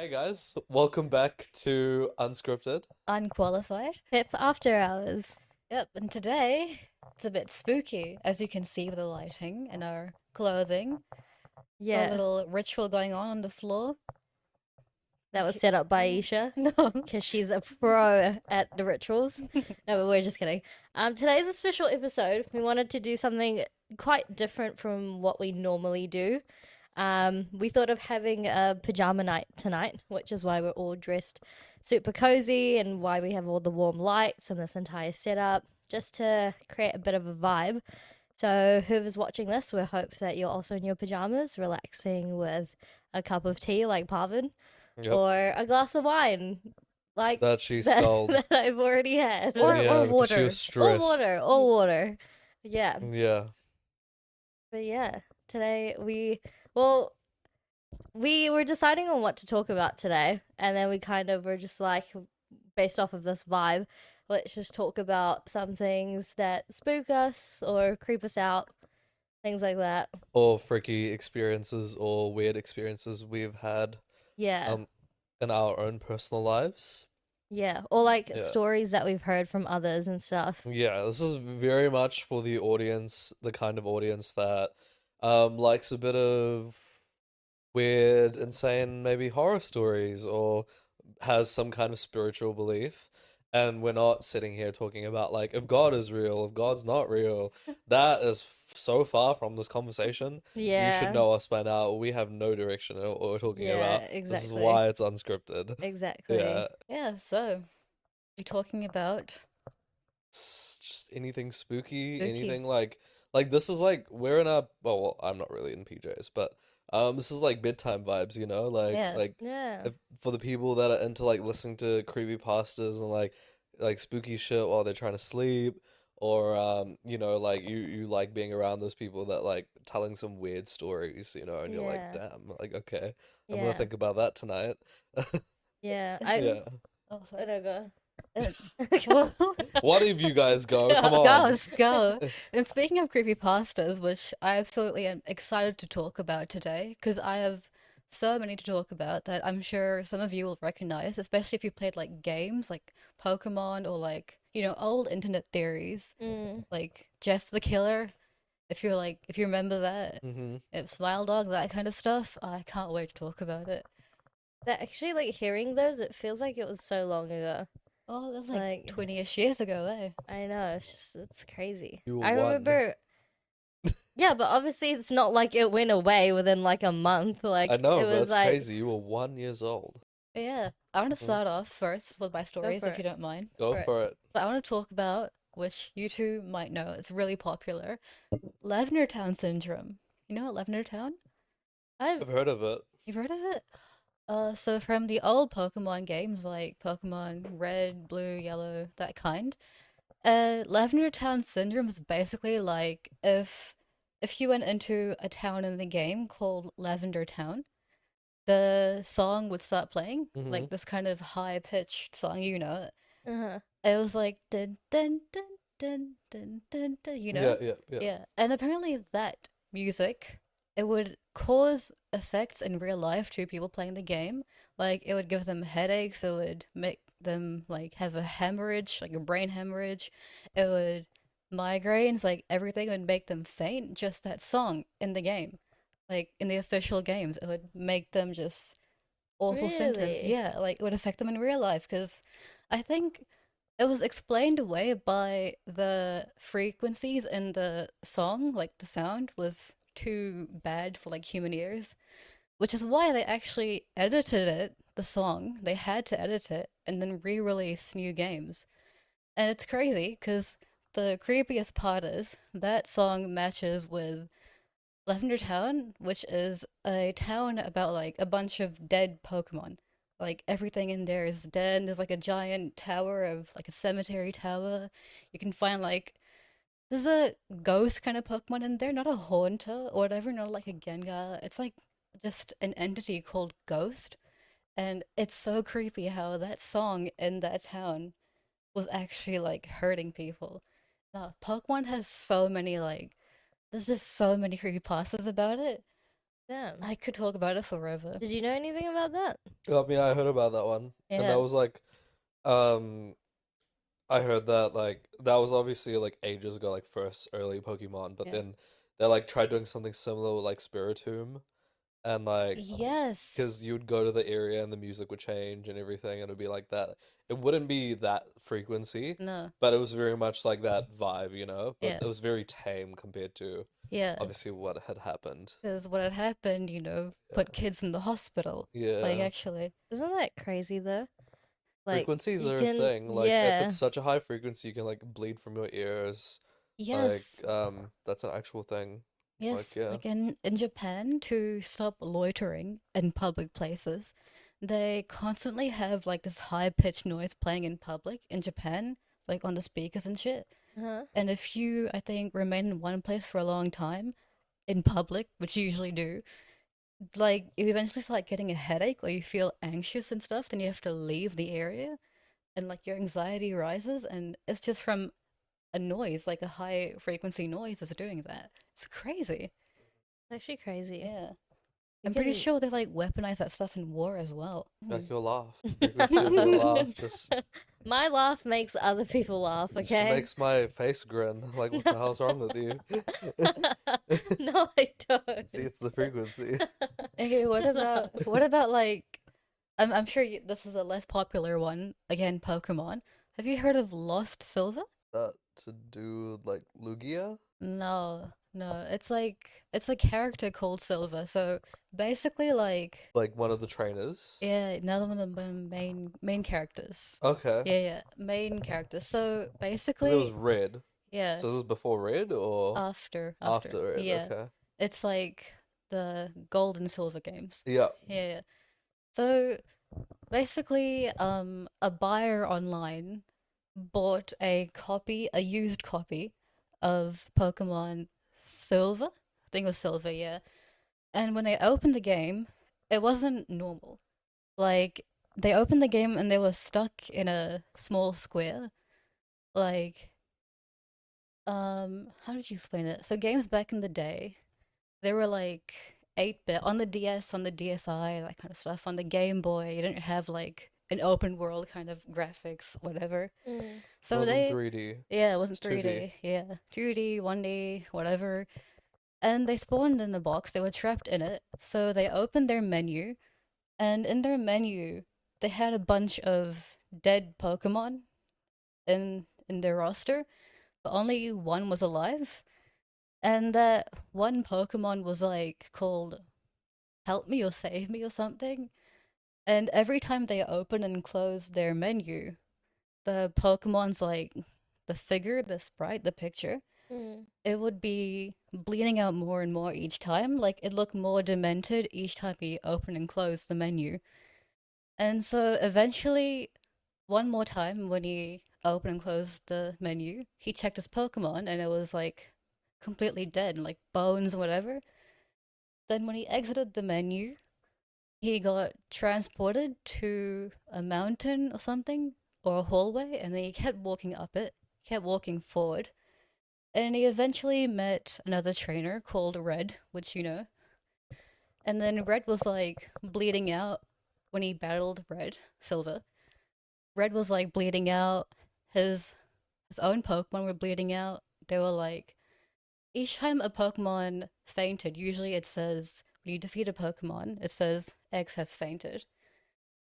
Hey guys, welcome back to Unscripted. Unqualified. P.E.P after hours. Yep, and today it's a bit spooky, as you can see with the lighting and our clothing. A Yeah, little ritual going on the floor. that was set up by Isha No. because she's a pro at the rituals. No, but we're just kidding. Today's a special episode. We wanted to do something quite different from what we normally do. We thought of having a pajama night tonight, which is why we're all dressed super cozy and why we have all the warm lights and this entire setup, just to create a bit of a vibe. So, whoever's watching this, we hope that you're also in your pajamas, relaxing with a cup of tea like Parvin, Yep, or a glass of wine like that she that, sculled. that I've already had. Or, Yeah, or because she water. was Or stressed. water, or water. Yeah. Yeah. But yeah, today we were deciding on what to talk about today, and then we kind of were just like, based off of this vibe, let's just talk about some things that spook us or creep us out, things like that. Or freaky experiences or weird experiences we've had Yeah, um in our own personal lives. yeah. Or like Yeah. stories that we've heard from others and stuff. Yeah, this is very much for the audience, the kind of audience that likes a bit of weird, insane, maybe horror stories or has some kind of spiritual belief. And we're not sitting here talking about like if God is real, if God's not real. That is so far from this conversation. You should Yeah, know us by now. We have no direction in what we're talking yeah, about. This is exactly. why it's unscripted. Exactly. Yeah, Yeah, so we're talking about it's just anything spooky, spooky. anything like this is like we're in a well, I'm not really in PJs, but this is like bedtime vibes, you know, Yeah. like Yeah. if, for the people that are into like listening to creepy pastas and like spooky shit while they're trying to sleep, or you know, like you like being around those people that like telling some weird stories, you know, and you're like, Yeah. damn, like okay, I'm gonna Yeah. think about that tonight. Yeah. And I so, Yeah. oh, I sorry. don't go. Uh, well, One of you guys go, come Yeah. go, on. let's go. And speaking of creepypastas, which I absolutely am excited to talk about today, because I have so many to talk about that I'm sure some of you will recognize, especially if you played like games like Pokemon or like, old internet theories, Mm. like Jeff the Killer. If you remember that, Hmm. it's Smile Dog, that kind of stuff. I can't wait to talk about it. That actually, like, hearing those, it feels like it was so long ago. Oh, that's like Like, 20-ish years ago, eh? I know, it's crazy. You were I one. remember, yeah, but obviously it's not like it went away within like a month. I Like, know, it but was it's like, crazy. You were 1 years old. Yeah, I want to Mm. start off first with my go stories, for if it. you don't mind. Go For it. for it. But I want to talk about, which you two might know, it's really popular, Lavender Town syndrome. You know what Lavender Town? I've, I've heard of it. You've heard of it? So from the old Pokemon games, like Pokemon Red, Blue, Yellow, that kind, Lavender Town syndrome is basically like if you went into a town in the game called Lavender Town, the song would start playing, Hmm. like this kind of high pitched song, uh-huh. it was like dun dun dun dun dun dun dun, Yeah, yeah, yeah. Yeah. And apparently that music, it would cause effects in real life to people playing the game. Like it would give them headaches, it would make them like have a hemorrhage, like a brain hemorrhage. It would migraines, like everything would make them faint, just that song in the game. Like in the official games, it would make them just awful symptoms. Really? Yeah, like it would affect them in real life because I think it was explained away by the frequencies in the song, like the sound was too bad for like human ears, which is why they actually edited it, the song. They had to edit it and then re-release new games. And it's crazy because the creepiest part is that song matches with Lavender Town, which is a town about like a bunch of dead Pokemon. Like everything in there is dead. There's like a giant tower of like a cemetery tower. You can find like there's a ghost kind of Pokemon in there, not a Haunter or whatever, not like a Gengar. It's like just an entity called Ghost. And it's so creepy how that song in that town was actually like hurting people. Now, Pokemon has so many like there's just so many creepypastas about it. Damn. I could talk about it forever. Did you know anything about that? Yeah, I heard about that one, and that Yeah. was like, um, I heard that like that was obviously like ages ago, like first early Pokemon, but Yeah. then they like tried doing something similar with like Spiritomb, and like Yes. because you would go to the area and the music would change and everything, and it'd be like that. It wouldn't be that frequency, No. but it was very much like that vibe, you know. But Yeah. it was very tame compared to Yeah. obviously what had happened. Because what had happened, put kids in the hospital. Like, Yeah, actually. Isn't that crazy though? Like frequencies you are a can, thing. Like if yeah. it's such a high frequency, you can like bleed from your ears. Like Yes. that's an actual thing. Like Yes. yeah. Like in Japan, to stop loitering in public places, they constantly have like this high-pitched noise playing in public in Japan, like on the speakers and shit. Uh-huh. And if you, I think, remain in one place for a long time in public, which you usually do, like you eventually start getting a headache or you feel anxious and stuff, then you have to leave the area and like your anxiety rises, and it's just from a noise, like a high frequency noise is doing that. It's crazy. Actually crazy. Yeah. You I'm pretty can- sure they like weaponize that stuff in war as well. Like your laugh. Frequency of your laugh just My laugh makes other people laugh, just okay? makes my face grin. Like what the hell's wrong with you? No, I don't. See, it's the frequency. Okay, what about like I'm sure this is a less popular one. Again, Pokemon. Have you heard of Lost Silver? That to do with, like Lugia? No, no. It's a character called Silver. So basically, like, Like one of the trainers. yeah, another one of the main characters. Okay. Yeah, main characters. So Because it was basically, red. yeah, So this is before red or after. red? Yeah, Okay. it's like the gold and silver games. Yeah. Yeah, yeah. So basically, a buyer online bought a used copy of Pokemon Silver. I think it was Silver, yeah. And when they opened the game, it wasn't normal. Like, they opened the game and they were stuck in a small square. Like, how did you explain it? So games back in the day, they were like 8-bit on the DS, on the DSi, that kind of stuff. On the Game Boy, you didn't have like an open world kind of graphics, whatever. Mm. It So wasn't they 3D. Yeah, it wasn't It's 3D. 2D. Yeah, 2D, 1D, whatever. And they spawned in the box. They were trapped in it. So they opened their menu, and in their menu, they had a bunch of dead Pokemon in their roster, but only one was alive. And that one Pokemon was like called Help Me or Save Me or something. And every time they open and close their menu, the Pokemon's like the figure, the sprite, the picture, Mm. it would be bleeding out more and more each time. Like it looked more demented each time he opened and closed the menu. And so eventually, one more time when he opened and closed the menu, he checked his Pokemon and it was like completely dead, like bones and whatever. Then when he exited the menu, he got transported to a mountain or something, or a hallway, and then he kept walking up it, kept walking forward, and he eventually met another trainer called Red, which you know. And then Red was like bleeding out when he battled Silver. Red was like bleeding out. His own Pokemon were bleeding out. They were like each time a Pokemon fainted, usually it says when you defeat a Pokemon, it says X has fainted.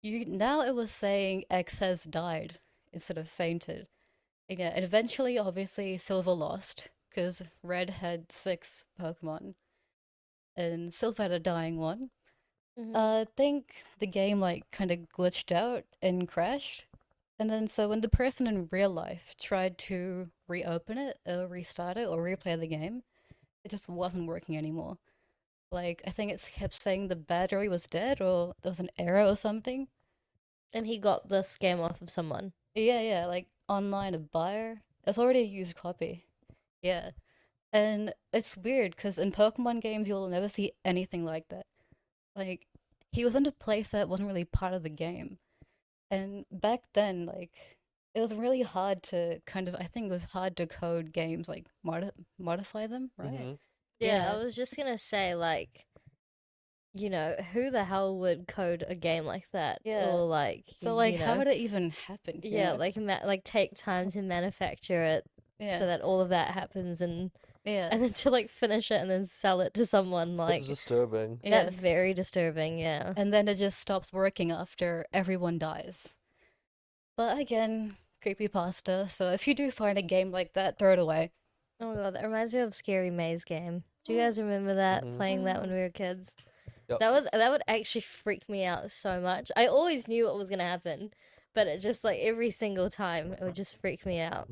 Now it was saying X has died instead of fainted. Yeah, and eventually, obviously, Silver lost because Red had 6 Pokemon and Silver had a dying one. Mhm. I think the game like kind of glitched out and crashed. And then so when the person in real life tried to reopen it, or restart it, or replay the game, it just wasn't working anymore. Like I think it kept saying the battery was dead or there was an error or something. And he got the scam off of someone. Yeah, like online a buyer. It's already a used copy. Yeah. And it's weird because in Pokemon games you'll never see anything like that. Like he was in a place that wasn't really part of the game. And back then, like it was really hard to kind of I think it was hard to code games like modify them, right? Mhm. Yeah, Yeah. I was just gonna say, like, you know, who the hell would code a game like that? Yeah. Or like, So like, you how know, would it even happen? you yeah, know? like take time to manufacture it Yeah. so that all of that happens and Yeah. then to like finish it and then sell it to someone like It's disturbing. that's Yes. very disturbing, yeah. And then it just stops working after everyone dies. But again, creepypasta. So if you do find a game like that, throw it away. Oh my god, that reminds me of Scary Maze game. Do you guys remember that Mhm. playing that when we were kids? Yep. That would actually freak me out so much. I always knew what was gonna happen, but it just like every single time it would just freak me out.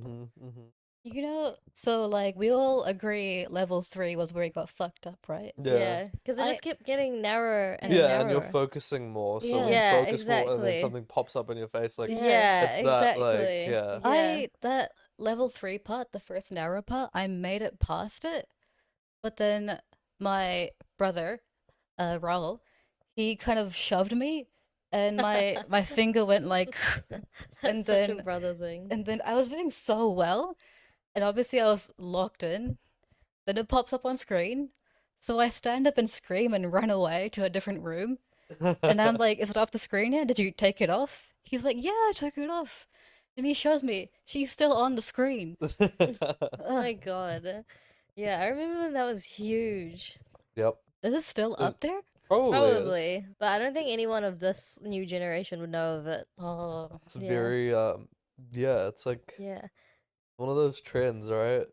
You know, so like we all agree level 3 was where it got fucked up, right? Yeah, because it I- just kept getting narrower and Yeah, narrower. and you're focusing more, so when you Yeah, focus more, and then exactly. something pops up in your face, like Yeah, it's that, like, exactly. yeah. That level 3 part, the first narrow part, I made it past it. But then my brother, Raul, he kind of shoved me and my finger went like That's and such a then brother thing. and then I was doing so well and obviously I was locked in. Then it pops up on screen. So I stand up and scream and run away to a different room. And I'm like, is it off the screen yet? Did you take it off? He's like, yeah, I took it off. And he shows me, she's still on the screen. Oh my god. Yeah, I remember when that was huge. Yep, Is it still up there? probably is. Probably. But I don't think anyone of this new generation would know of it. Oh, It's Yeah. very yeah, it's like Yeah. one of those trends, right?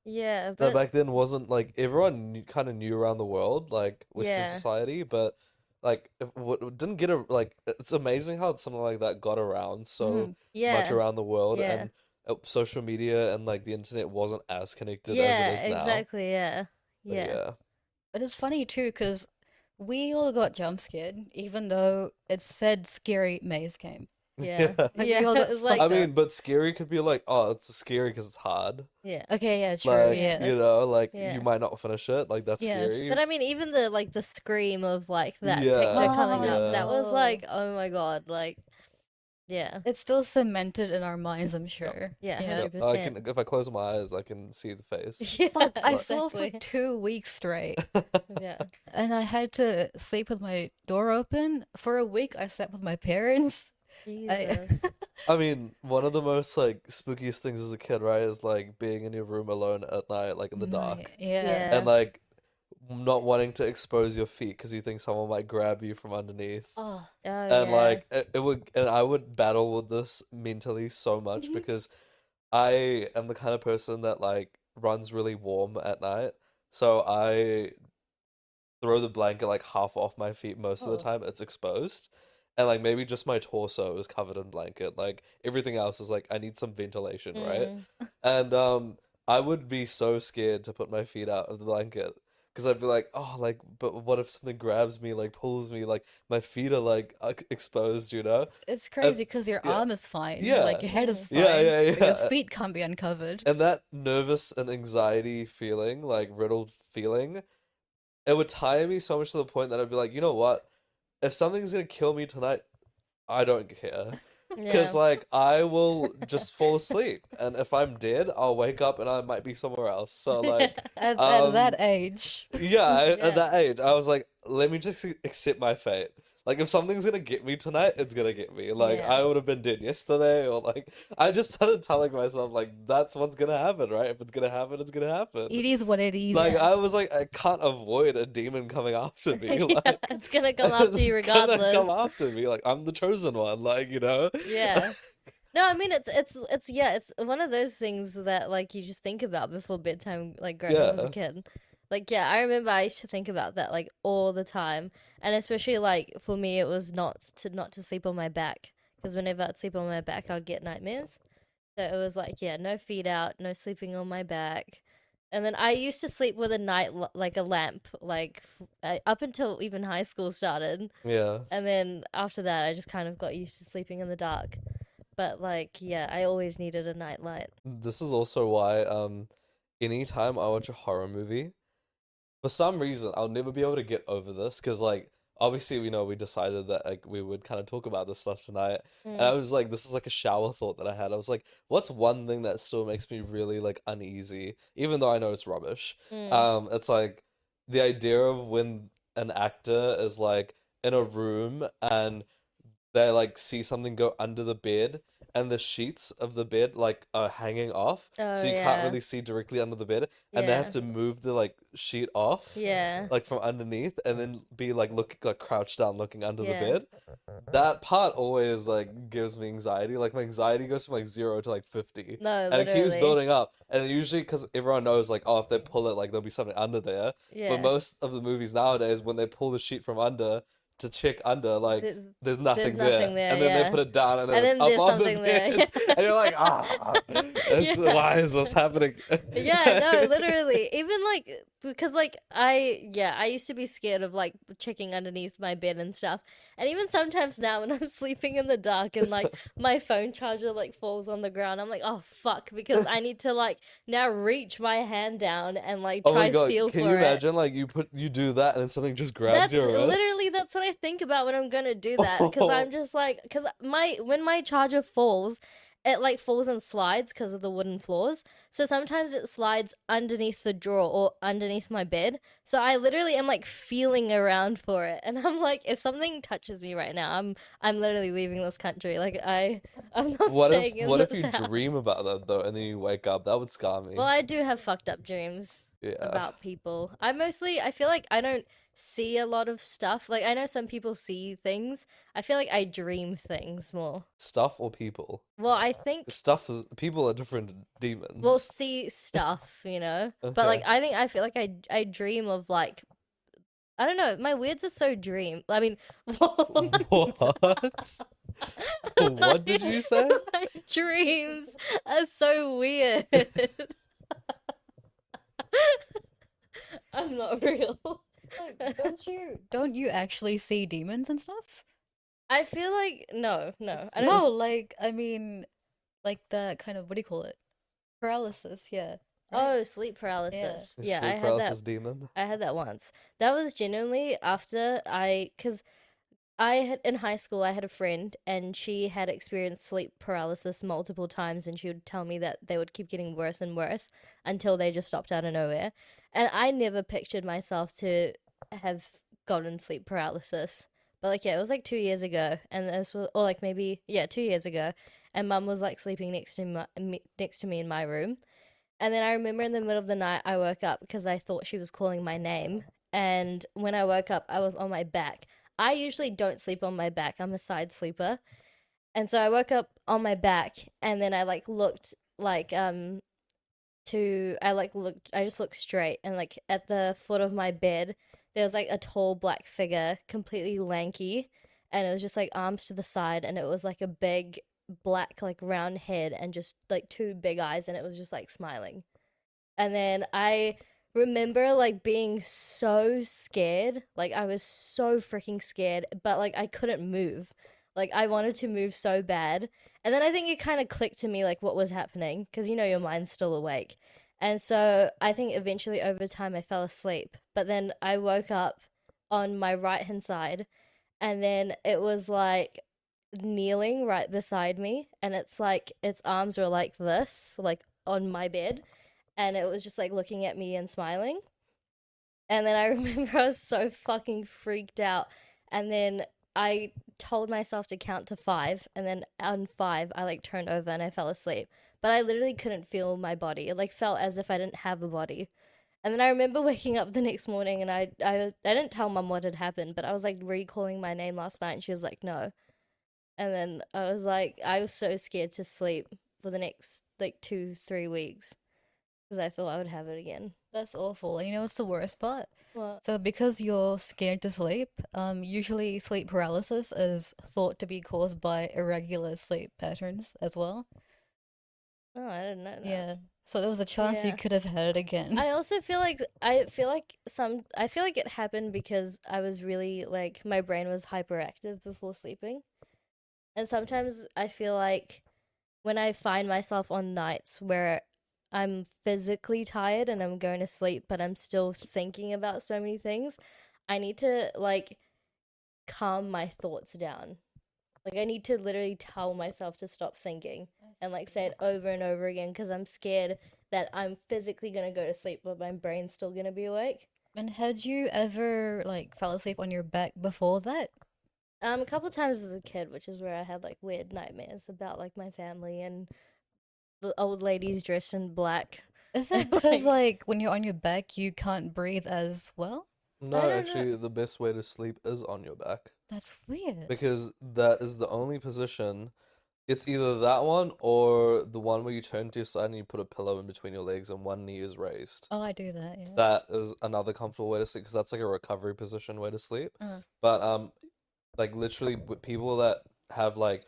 Yeah, That but back then wasn't like everyone kind of knew around the world, like Western Yeah. society, but like didn't get a like. It's amazing how something like that got around so Mhm. much yeah. around the world, Yeah. and social media and like the internet wasn't as connected Yeah, as it is now. exactly, yeah. But Yeah. yeah. but it's funny too, because we all got jump scared, even though it said scary maze game. Yeah. Like, we Yeah, all got it was like I fucked up. mean, but scary could be like, oh, it's scary because it's hard. yeah. Okay, yeah, true, Like, yeah. you know, like Yeah. you might not finish it. Like that's Yes. scary. But I mean even the like the scream of like that Yeah, picture coming up, that was Oh. like, oh my god, like yeah. It's still cemented in our minds, I'm sure. Yeah, Yeah. Yep, 100%. I can if I close my eyes, I can see the face. Yeah, Fuck, I saw for exactly. 2 weeks straight. Yeah. And I had to sleep with my door open. For a week, I slept with my parents. Jesus. I mean, one of the most like spookiest things as a kid, right, is like being in your room alone at night, like in the dark, Yeah. Yeah. and like not wanting to expose your feet because you think someone might grab you from underneath. Oh, Oh, And yeah. like it would, and I would battle with this mentally so much because I am the kind of person that like runs really warm at night. So I throw the blanket like half off my feet most of the Oh. time. It's exposed. And like maybe just my torso is covered in blanket. Like everything else is like I need some ventilation, right? Mm. And I would be so scared to put my feet out of the blanket because I'd be like, oh, like, but what if something grabs me, like pulls me, like my feet are like exposed, you know? it's crazy because your yeah. arm is fine. Yeah. Like your head is fine. Yeah, yeah, But your yeah. feet can't be uncovered. And that nervous and anxiety feeling, like riddled feeling, it would tire me so much to the point that I'd be like, you know what? If something's gonna kill me tonight, I don't care. Because, Yeah. like, I will just fall asleep. And if I'm dead, I'll wake up and I might be somewhere else. So, like, At Um, that age. yeah, Yeah. at that age, I was like, let me just accept my fate. Like, if something's gonna get me tonight, it's gonna get me. Like, Yeah. I would have been dead yesterday, or like, I just started telling myself, like, that's what's gonna happen, right? If it's gonna happen, it's gonna happen. It is what it is. Like, I was like, I can't avoid a demon coming after me. Yeah, Like, it's gonna come after you it's gonna regardless. come after me. Like, I'm the chosen one. Like, you know? Yeah. No, I mean it's yeah, it's one of those things that like you just think about before bedtime, like growing up as a Yeah. kid. Like yeah, I remember I used to think about that like all the time, and especially like for me, it was not to sleep on my back because whenever I'd sleep on my back, I'd get nightmares. So it was like yeah, no feet out, no sleeping on my back. And then I used to sleep with a like a lamp, like up until even high school started. Yeah. And then after that, I just kind of got used to sleeping in the dark. But like, yeah, I always needed a night light. This is also why, anytime I watch a horror movie, for some reason, I'll never be able to get over this because, like, obviously, we decided that like we would kind of talk about this stuff tonight, and I was like, this is like a shower thought that I had. I was like, what's one thing that still makes me really like uneasy, even though I know it's rubbish? Mm. It's like the idea of when an actor is like in a room and they like see something go under the bed and the sheets of the bed like are hanging off, Oh so you can't yeah. really see directly under the bed, and they have Yeah. to move the like sheet off Yeah. like from underneath and then be like looking like crouched down looking under the Yeah. bed. That part always like gives me anxiety. Like my anxiety goes from like 0 to like 50, No, and it keeps literally. building up. And usually, because everyone knows like, oh, if they pull it, like there'll be something under there. But Yeah. most of the movies nowadays, when they pull the sheet from under to check under, like There's, there's there's nothing there, nothing there, and then they yeah. put it down, and then And it's then up there's on the something there. bed, and you're like, Yeah. why is this happening? Yeah, no, literally. Even like because like I used to be scared of like checking underneath my bed and stuff. And even sometimes now when I'm sleeping in the dark and like my phone charger like falls on the ground, I'm like, "Oh fuck," because I need to like now reach my hand down and like Oh my try God, feel can for you it. imagine like you do that and then something just grabs That's your wrist? literally that's what I think about when I'm gonna do that because I'm just like because when my charger falls, it like falls and slides because of the wooden floors. So sometimes it slides underneath the drawer or underneath my bed. So I literally am like feeling around for it, and I'm like, if something touches me right now, I'm literally leaving this country. Like I'm not staying in What if this you dream house. about that though, and then you wake up? That would scar me. Well, I do have fucked up dreams Yeah. about people. I feel like I don't see a lot of stuff. Like I know some people see things. I feel like I dream things more. Stuff or people? Well, I think Stuff is people are different we'll demons. see stuff, you know. But like Okay. I feel like I dream of like I don't know. My weirds are so dream. I mean, What? What did you say? My dreams are so weird. I'm not real. Like, don't you actually see demons and stuff? I feel like no. I don't. No, like I mean, like the kind of what do you call it? Paralysis, yeah. Right? Oh, sleep paralysis. A Yeah, sleep I had that. paralysis demon. I had that once. That was genuinely after because I had in high school I had a friend and she had experienced sleep paralysis multiple times and she would tell me that they would keep getting worse and worse until they just stopped out of nowhere. And I never pictured myself to have gotten sleep paralysis. But like yeah, it was like 2 years ago and this was or like maybe yeah, 2 years ago and mum was like sleeping next to me in my room. And then I remember in the middle of the night I woke up because I thought she was calling my name. And when I woke up, I was on my back. I usually don't sleep on my back. I'm a side sleeper. And so I woke up on my back and then I like looked like I just looked straight and like at the foot of my bed there was like a tall black figure, completely lanky, and it was just like arms to the side and it was like a big black like round head and just like two big eyes and it was just like smiling. And then I remember like being so scared. Like I was so freaking scared, but like I couldn't move. Like I wanted to move so bad. And then I think it kind of clicked to me like what was happening because you know your mind's still awake. And so I think eventually over time I fell asleep. But then I woke up on my right hand side and then it was like kneeling right beside me and it's like its arms were like this, like on my bed and it was just like looking at me and smiling. And then I remember I was so fucking freaked out. And then I told myself to count to five. And then on five, I like turned over and I fell asleep. But I literally couldn't feel my body. It like felt as if I didn't have a body. And then I remember waking up the next morning and I didn't tell mum what had happened, but I was like recalling my name last night and she was like, no. And then I was so scared to sleep for the next like 2-3 weeks because I thought I would have it again. That's awful. And you know what's the worst part? What? So because you're scared to sleep, usually sleep paralysis is thought to be caused by irregular sleep patterns as well. Oh, I didn't know that. Yeah. So there was a chance you Yeah. could have had it again. I also feel like it happened because I was really like my brain was hyperactive before sleeping. And sometimes I feel like when I find myself on nights where I'm physically tired and I'm going to sleep but I'm still thinking about so many things, I need to like calm my thoughts down. Like I need to literally tell myself to stop thinking and like say it over and over again because I'm scared that I'm physically gonna go to sleep but my brain's still gonna be awake. And had you ever like fell asleep on your back before that? A couple times as a kid, which is where I had like weird nightmares about like my family and the old ladies dressed in black. Is And it because like, like when you're on your back you can't breathe as well? I No, don't know. actually, the best way to sleep is on your back That's weird. because that is the only position. It's either that one or the one where you turn to your side and you put a pillow in between your legs and one knee is raised. Oh, I do that, yeah. That is another comfortable way to sleep because that's like a recovery position way to sleep. Uh, But like literally people that have like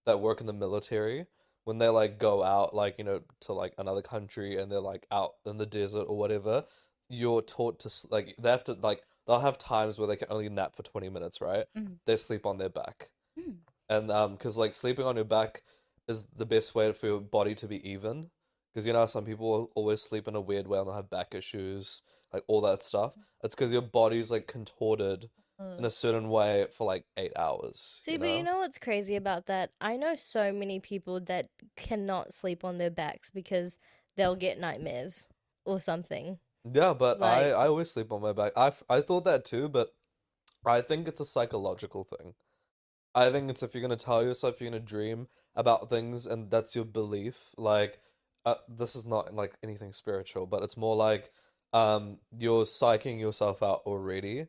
that work in the military when they like go out like to like another country and they're like out in the desert or whatever, you're taught to like they have to like they'll have times where they can only nap for 20 minutes, right? mm, They sleep on their back. mm. And because like sleeping on your back is the best way for your body to be even. Because you know how some people always sleep in a weird way and they'll have back issues, like all that stuff. It's because your body's like contorted Uh, in a certain way for like 8 hours, See, you but you know? know what's crazy about that? I know so many people that cannot sleep on their backs because they'll get nightmares or something. Yeah, but I Like, I always sleep on my back. I thought that too, but I think it's a psychological thing. I think it's if you're gonna tell yourself you're gonna dream about things and that's your belief, like this is not like anything spiritual, but it's more like you're psyching yourself out already.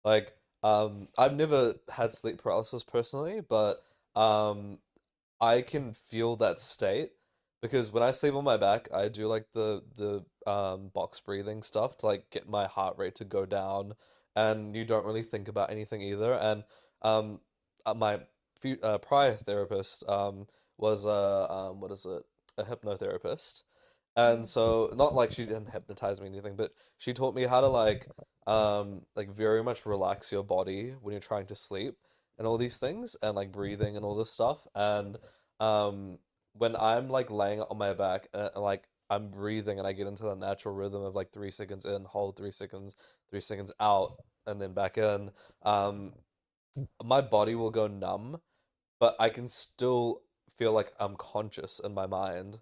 Like I've never had sleep paralysis personally, but um I can feel that state because when I sleep on my back, I do like the box breathing stuff to like get my heart rate to go down, and you don't really think about anything either. And um, my prior therapist was a what is it, a hypnotherapist, and mm, so not like she didn't hypnotize me or anything, but she taught me how to like very much relax your body when you're trying to sleep and all these things and like breathing and all this stuff. And um, when I'm like laying on my back and like I'm breathing and I get into the natural rhythm of like 3 seconds in, hold 3 seconds, 3 seconds out, and then back in, um, my body will go numb, but I can still feel like I'm conscious in my mind,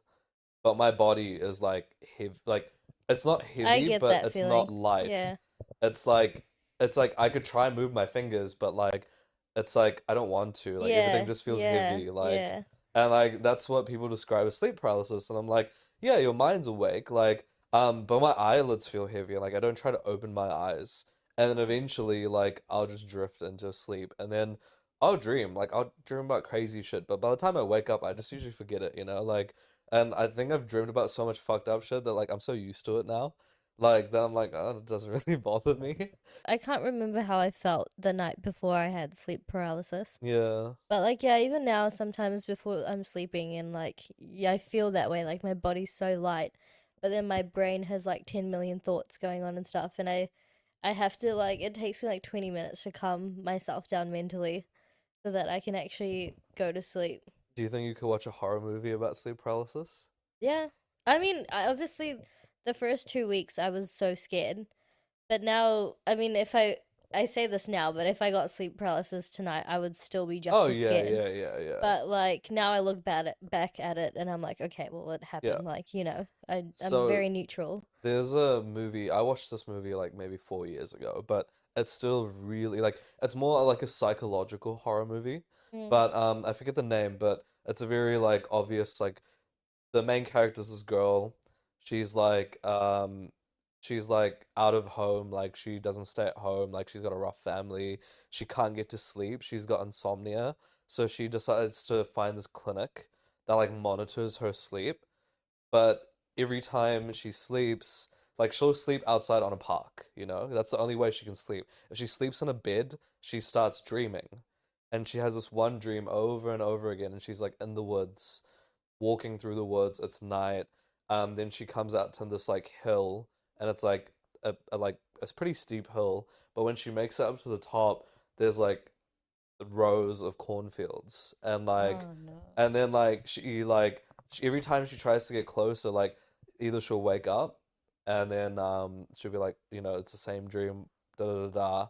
but my body is like heavy, like it's not I heavy, get but that it's not feeling. light. Yeah. It's like it's like I could try and move my fingers, but like it's like I don't want to. Like everything Yeah. just feels Yeah. heavy. Like Yeah. and like that's what people describe as sleep paralysis. And I'm like, yeah, your mind's awake, like but my eyelids feel heavy, and like I don't try to open my eyes. And then eventually, like I'll just drift into sleep, and then I'll dream. Like I'll dream about crazy shit, but by the time I wake up, I just usually forget it, you know? Like and I think I've dreamed about so much fucked up shit that like I'm so used to it now. Like that I'm like, oh, it doesn't really bother me. I can't remember how I felt the night before I had sleep paralysis. Yeah. But like yeah, even now sometimes before I'm sleeping and like yeah, I feel that way like my body's so light, but then my brain has like 10 million thoughts going on and stuff and I have to like it takes me like 20 minutes to calm myself down mentally so that I can actually go to sleep. Do you think you could watch a horror movie about sleep paralysis? Yeah. I mean, obviously the first 2 weeks I was so scared. But now, I mean, if I say this now, but if I got sleep paralysis tonight, I would still be Oh just as yeah, scared. yeah, yeah, yeah. But like now I look back at it and I'm like, okay, well it Yeah. happened. Like, I'm So very neutral. there's a movie I watched this movie like maybe 4 years ago, but it's still really like it's more like a psychological horror movie. Mm. But I forget the name, but it's a very like obvious like the main character's this girl. She's like she's like out of home, like she doesn't stay at home, like she's got a rough family. She can't get to sleep. She's got insomnia. So she decides to find this clinic that like monitors her sleep. But every time she sleeps, like she'll sleep outside on a park, you know? That's the only way she can sleep. If she sleeps in a bed, she starts dreaming. And she has this one dream over and over again, and she's like in the woods walking through the woods. It's night. Then she comes out to this like hill, and it's like a like it's pretty steep hill. But when she makes it up to the top, there's like rows of cornfields, Oh no. and then like every time she tries to get closer, like either she'll wake up, and then she'll be like, it's the same dream, da da da da.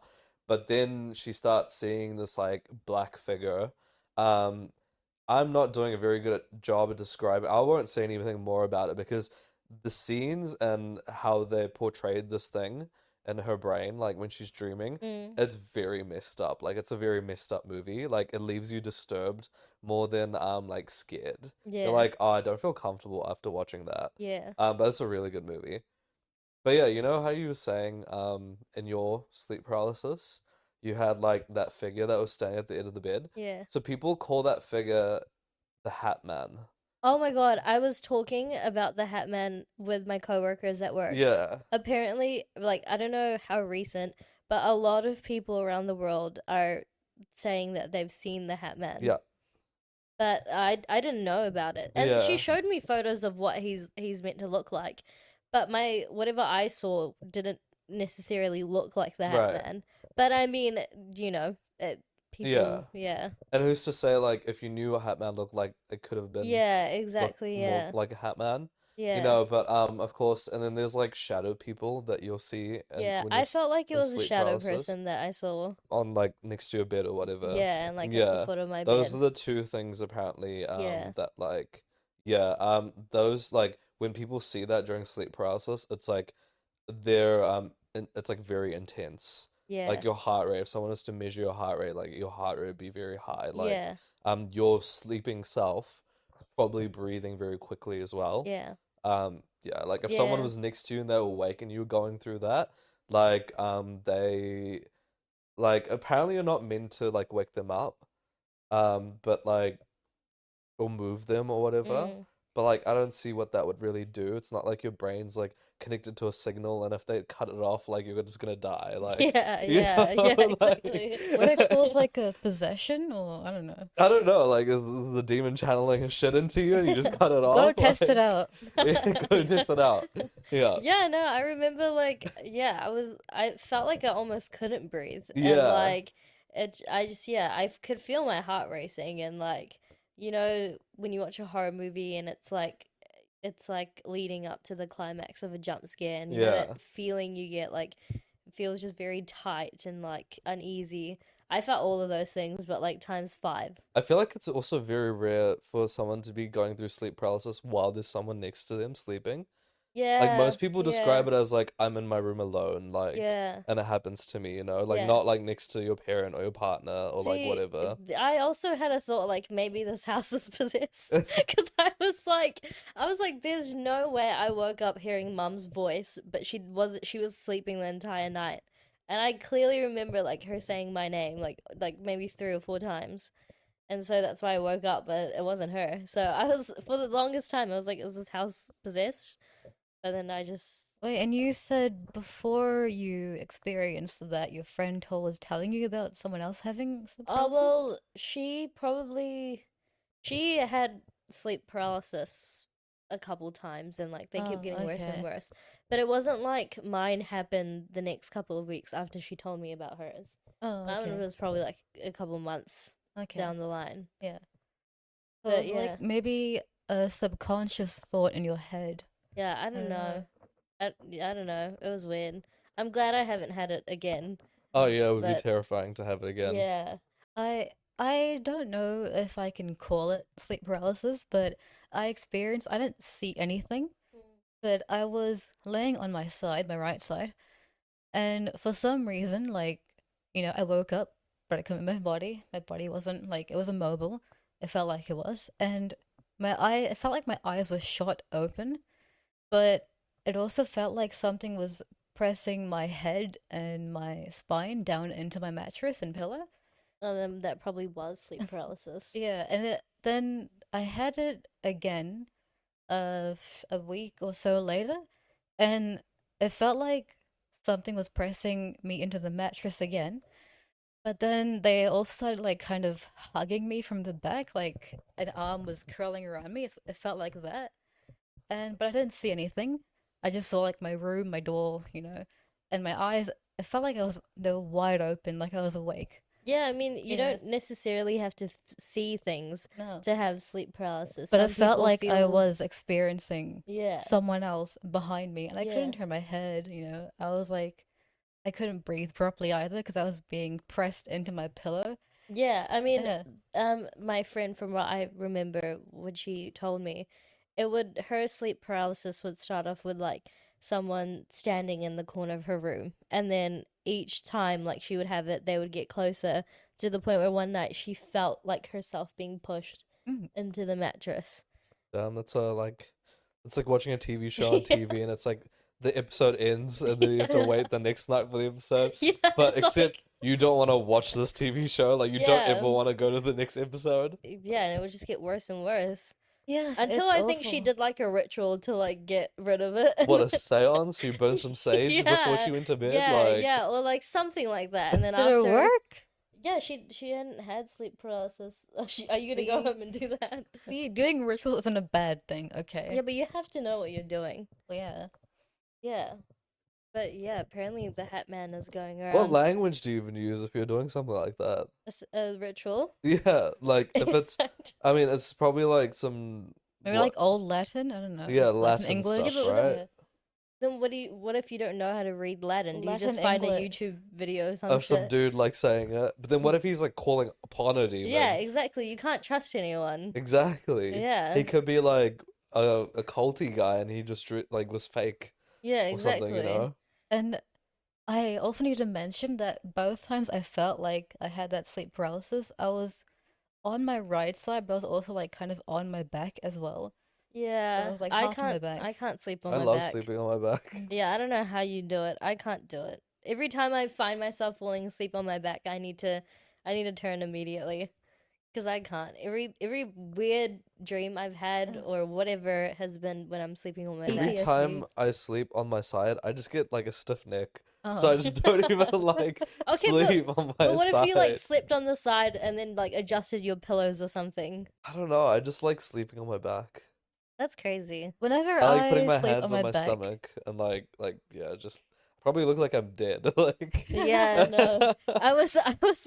But then she starts seeing this like black figure. Um, I'm not doing a very good job of describing. I won't say anything more about it because the scenes and how they portrayed this thing in her brain, like when she's dreaming, Mm. it's very messed up. Like it's a very messed up movie. Like it leaves you disturbed more than like scared. You're Yeah. like, oh, I don't feel comfortable after watching that. Yeah. But it's a really good movie. But yeah, you know how you were saying in your sleep paralysis, you had like that figure that was standing at the end of the bed. Yeah. So people call that figure the Hat Man. Oh my god, I was talking about the Hat Man with my coworkers at work. Yeah. Apparently, like, I don't know how recent, but a lot of people around the world are saying that they've seen the Hat Man. Yeah. But I didn't know about it. And she Yeah. showed me photos of what he's meant to look like. But my whatever I saw didn't necessarily look like the Hat Right. Man. But I mean, people, Yeah. yeah. And who's to say like if you knew what Hat Man looked like, it could have been Yeah, look exactly, more yeah. like a Hat Man. You Yeah. know, but of course, and then there's like shadow people that you'll see and Yeah, when I felt like it in was a sleep shadow paralysis person that I saw. on like next to your bed or whatever. Yeah, and like at the Yeah. foot of my Those bed. are the two things apparently Yeah. that like yeah, those like when people see that during sleep paralysis, it's like they're it's like very intense. Yeah. Like your heart rate, if someone was to measure your heart rate, like your heart rate would be very high. Like Yeah. your sleeping self probably breathing very quickly as well. Yeah. Yeah, like if someone Yeah. was next to you and they were awake and you were going through that, like they like apparently you're not meant to like wake them up, but like or move them or whatever. Mm. But like I don't see what that would really do. It's not like your brain's like connected to a signal and if they cut it off, like you're just gonna die. Like Yeah, you yeah, know, yeah, like exactly. Would it cause like a possession or I don't know? I don't know, like is the demon channeling his shit into you and you just cut it Go off? test it Like, out. yeah, go test it out. Yeah. Yeah, no, I remember like yeah, I felt like I almost couldn't breathe. And Yeah. like I just yeah, I could feel my heart racing and like you know when you watch a horror movie and it's like leading up to the climax of a jump scare and you know Yeah. that feeling you get like it feels just very tight and like uneasy. I felt all of those things but like times 5. I feel like it's also very rare for someone to be going through sleep paralysis while there's someone next to them sleeping. Like Yeah, most people yeah, describe it as like I'm in my room alone, like, yeah, and it happens to me, you know, like yeah. not like next to your parent or your partner or like See, whatever. I also had a thought like maybe this house is possessed because I was like, there's no way I woke up hearing Mum's voice, but she was sleeping the entire night, and I clearly remember like her saying my name like maybe 3 or 4 times, and so that's why I woke up, but it wasn't her. So I was for the longest time I was like, is this house possessed? But then I just Wait, and you said before you experienced that your friend was telling you about someone else having sleep oh well, paralysis? she had sleep paralysis a couple times and like they kept Oh, getting worse and okay. worse. But it wasn't like mine happened the next couple of weeks after she told me about hers. Oh, Mine okay. was probably like a couple months Okay. down the line. Yeah. So But it's yeah. like maybe a subconscious thought in your head. Yeah, I don't know. I don't know. It was weird. I'm glad I haven't had it again. Oh yeah, it would be But terrifying to have it again. yeah. I don't know if I can call it sleep paralysis, but I didn't see anything, but I was laying on my side, my right side, and for some reason, like, I woke up, but I couldn't move my body. My body wasn't like it was immobile. It felt like it was, and it felt like my eyes were shot open, but it also felt like something was pressing my head and my spine down into my mattress and pillow. That probably was sleep paralysis. Yeah, and then I had it again a week or so later, and it felt like something was pressing me into the mattress again. But then they all started like kind of hugging me from the back, like an arm was curling around me. It felt like that. But I didn't see anything. I just saw like my room, my door, and my eyes. It felt like they were wide open, like I was awake. Yeah, I mean, you Yeah. don't necessarily have to see things No. to have sleep paralysis. But Some it felt people like I feel- was experiencing Yeah. someone else behind me, and I Yeah. couldn't turn my head. I was like, I couldn't breathe properly either because I was being pressed into my pillow. Yeah, I mean, Yeah. my friend from what I remember, when she told me, her sleep paralysis would start off with like someone standing in the corner of her room. And then each time like she would have it, they would get closer to the point where one night she felt like herself being pushed Mm. into the mattress. That's like it's like watching a TV show on Yeah. TV, and it's like the episode ends, and then you have to Yeah. wait the next night for the episode. Yeah, But it's except like, you don't want to watch this TV show. Like you don't Yeah. ever want to go to the next episode. yeah, and it would just get worse and worse. Yeah, Until it's I think she awful. did like a ritual to like get rid of it. What, a seance? You burn some sage before she went to bed? Yeah, Like, yeah, or like something like that. And then Did after it work? Yeah, she hadn't had sleep paralysis. Are you gonna go See? home and do that? See, doing rituals isn't a bad thing, okay? Yeah, but you have to know what you're doing. Yeah. Yeah. But yeah, apparently the Hat Man is going what around language do you even use if you're doing something like that? a ritual. Yeah, like if it's, I mean, it's probably like some, Maybe what- like old Latin? I don't know. Yeah, Latin Latin English? stuff, Yeah, but right? Then what if you don't know how to read Latin? Do you just Latin find a English. YouTube video or some Of some shit? dude like saying it, but then what if he's like calling upon it even? Yeah, exactly. You can't trust anyone. Exactly. Yeah. He could be like a culty guy, and he just like was fake Yeah, or exactly. something, you know? And I also need to mention that both times I felt like I had that sleep paralysis, I was on my right side, but I was also like kind of on my back as well. Yeah, was, like, I half on my can't. back. I can't sleep on I my love back. sleeping on my back. Yeah, I don't know how you do it. I can't do it. Every time I find myself falling asleep on my back, I need to turn immediately, because I can't. Every weird dream I've had or whatever has been when I'm sleeping on my Every back. PTSD. time I sleep on my side, I just get like a stiff neck. Oh. So I just don't even like Okay, but- sleep on my But what side. if you like slept on the side and then like adjusted your pillows or something? I don't know. I just like sleeping on my back. That's crazy. Whenever I like putting my sleep hands on my on my back, stomach and like yeah, just probably look like I'm dead. Like Yeah, no. I was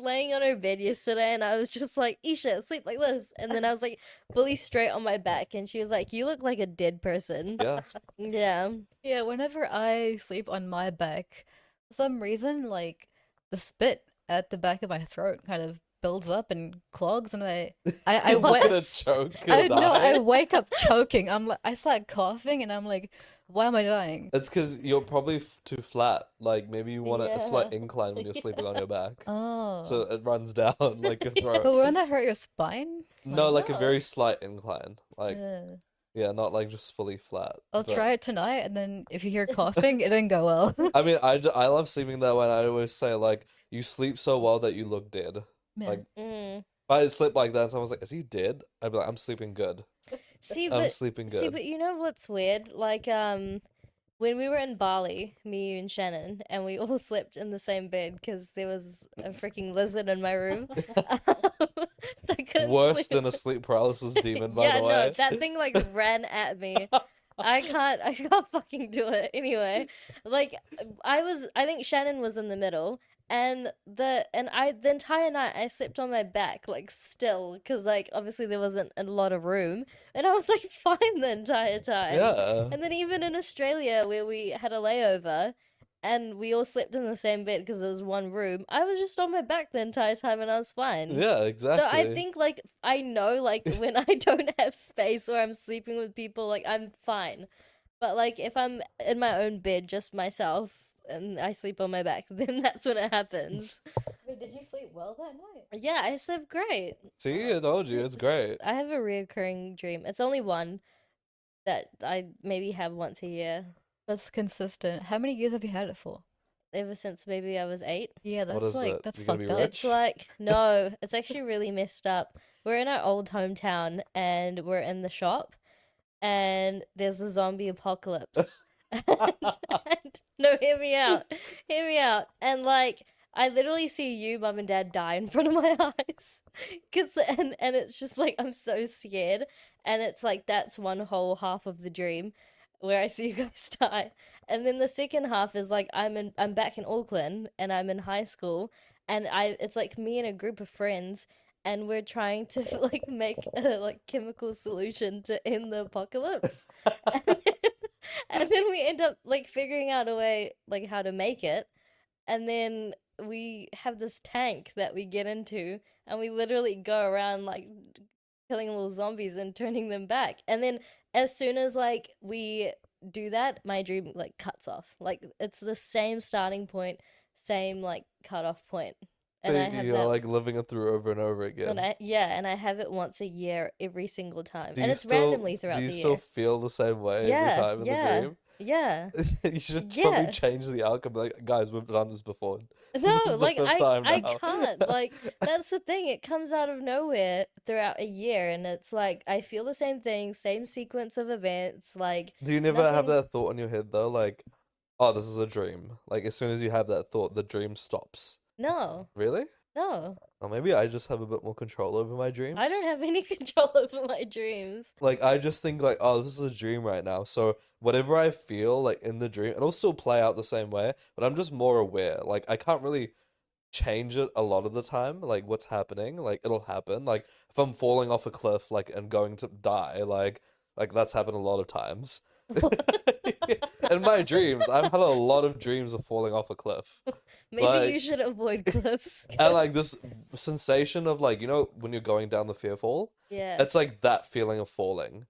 laying on her bed yesterday and I was just like, Isha, sleep like this. And then I was like fully straight on my back and she was like, you look like a dead person. yeah. Yeah. yeah, whenever I sleep on my back, for some reason, like the spit at the back of my throat kind of builds up and clogs, and I You're just gonna wet. choke I and know. I die. wake up choking. I start coughing, and I'm like, why am I dying? It's because you're probably too flat. Like maybe you want a slight Yeah. incline when you're sleeping on your back, Oh. so it runs down like your throat. But wouldn't that hurt your spine? No, like a No. very slight incline. Like Ugh. yeah, not like just fully flat. I'll but- try it tonight, and then if you hear coughing, it didn't go well. I mean, I love sleeping that way. And I always say like you sleep so well that you look dead. Man. Like Mm. if I sleep like that, and someone's like, "Is he dead?" I'd be like, "I'm sleeping good. See, I'm but sleeping see, good." but you know what's weird? Like, when we were in Bali, me, you, and Shannon, and we all slept in the same bed because there was a freaking lizard in my room. So I couldn't Worse sleep. than a sleep paralysis demon, by Yeah, the no, way. that thing like ran at me. I can't fucking do it. Anyway, like I think Shannon was in the middle, and the entire night I slept on my back, like still, because like obviously there wasn't a lot of room, and I was like fine the entire time. Yeah. And then even in Australia where we had a layover, and we all slept in the same bed because it was one room, I was just on my back the entire time, and I was fine. Yeah, exactly. So I think like I know like when I don't have space or I'm sleeping with people, like I'm fine. But like if I'm in my own bed, just myself, and I sleep on my back, then that's when it happens. Wait, did you sleep well that night? Yeah, I slept great. See, I told you, it's great. I have a reoccurring dream. It's only one that I maybe have once a year. That's consistent. How many years have you had it for? Ever since maybe I was 8. Yeah, What that's is like it? that's You gonna fucked be up. rich? It's like, no, it's actually really messed up. We're in our old hometown and we're in the shop and there's a zombie apocalypse. No, hear me out. Hear me out. And like, I literally see you, mum and dad, die in front of my eyes. And it's just like, I'm so scared. And it's like, that's one whole half of the dream where I see you guys die. And then the second half is like I'm back in Auckland and I'm in high school and it's like me and a group of friends and we're trying to like make a like chemical solution to end the apocalypse. And then we end up like figuring out a way like how to make it. And then we have this tank that we get into and we literally go around like killing little zombies and turning them back. And then as soon as like we do that, my dream like cuts off. Like it's the same starting point, same like cutoff point. So And I have you're that like living it through over and over and again. and I have it once a year every single time. Do And you it's still randomly do throughout you the still year. feel the same way every Yeah, time in the yeah, dream? yeah. You should probably Yeah. change the outcome. Like, guys, we've done this before. No, This is the like fifth time I now. can't. Like that's the thing. It comes out of nowhere throughout a year and it's like I feel the same thing, same sequence of events, like Do you never have nothing. that thought in your head though? Like, oh, this is a dream. Like, as soon as you have that thought, the dream stops. No. Really? No. Or maybe I just have a bit more control over my I don't dreams. have any control over my dreams. Like, I just think like, oh, this is a dream right now. So whatever I feel like in the dream, it'll still play out the same way, but I'm just more aware. Like, I can't really change it a lot of the time, like what's happening, like it'll happen. Like if I'm falling off a cliff, like and going to die, like that's happened a lot of times. In my dreams, I've had a lot of dreams of falling off a cliff. Maybe you Like, should avoid cliffs. and like this sensation of like, you know, when you're going down the fear fall, Yeah. it's like that feeling of falling.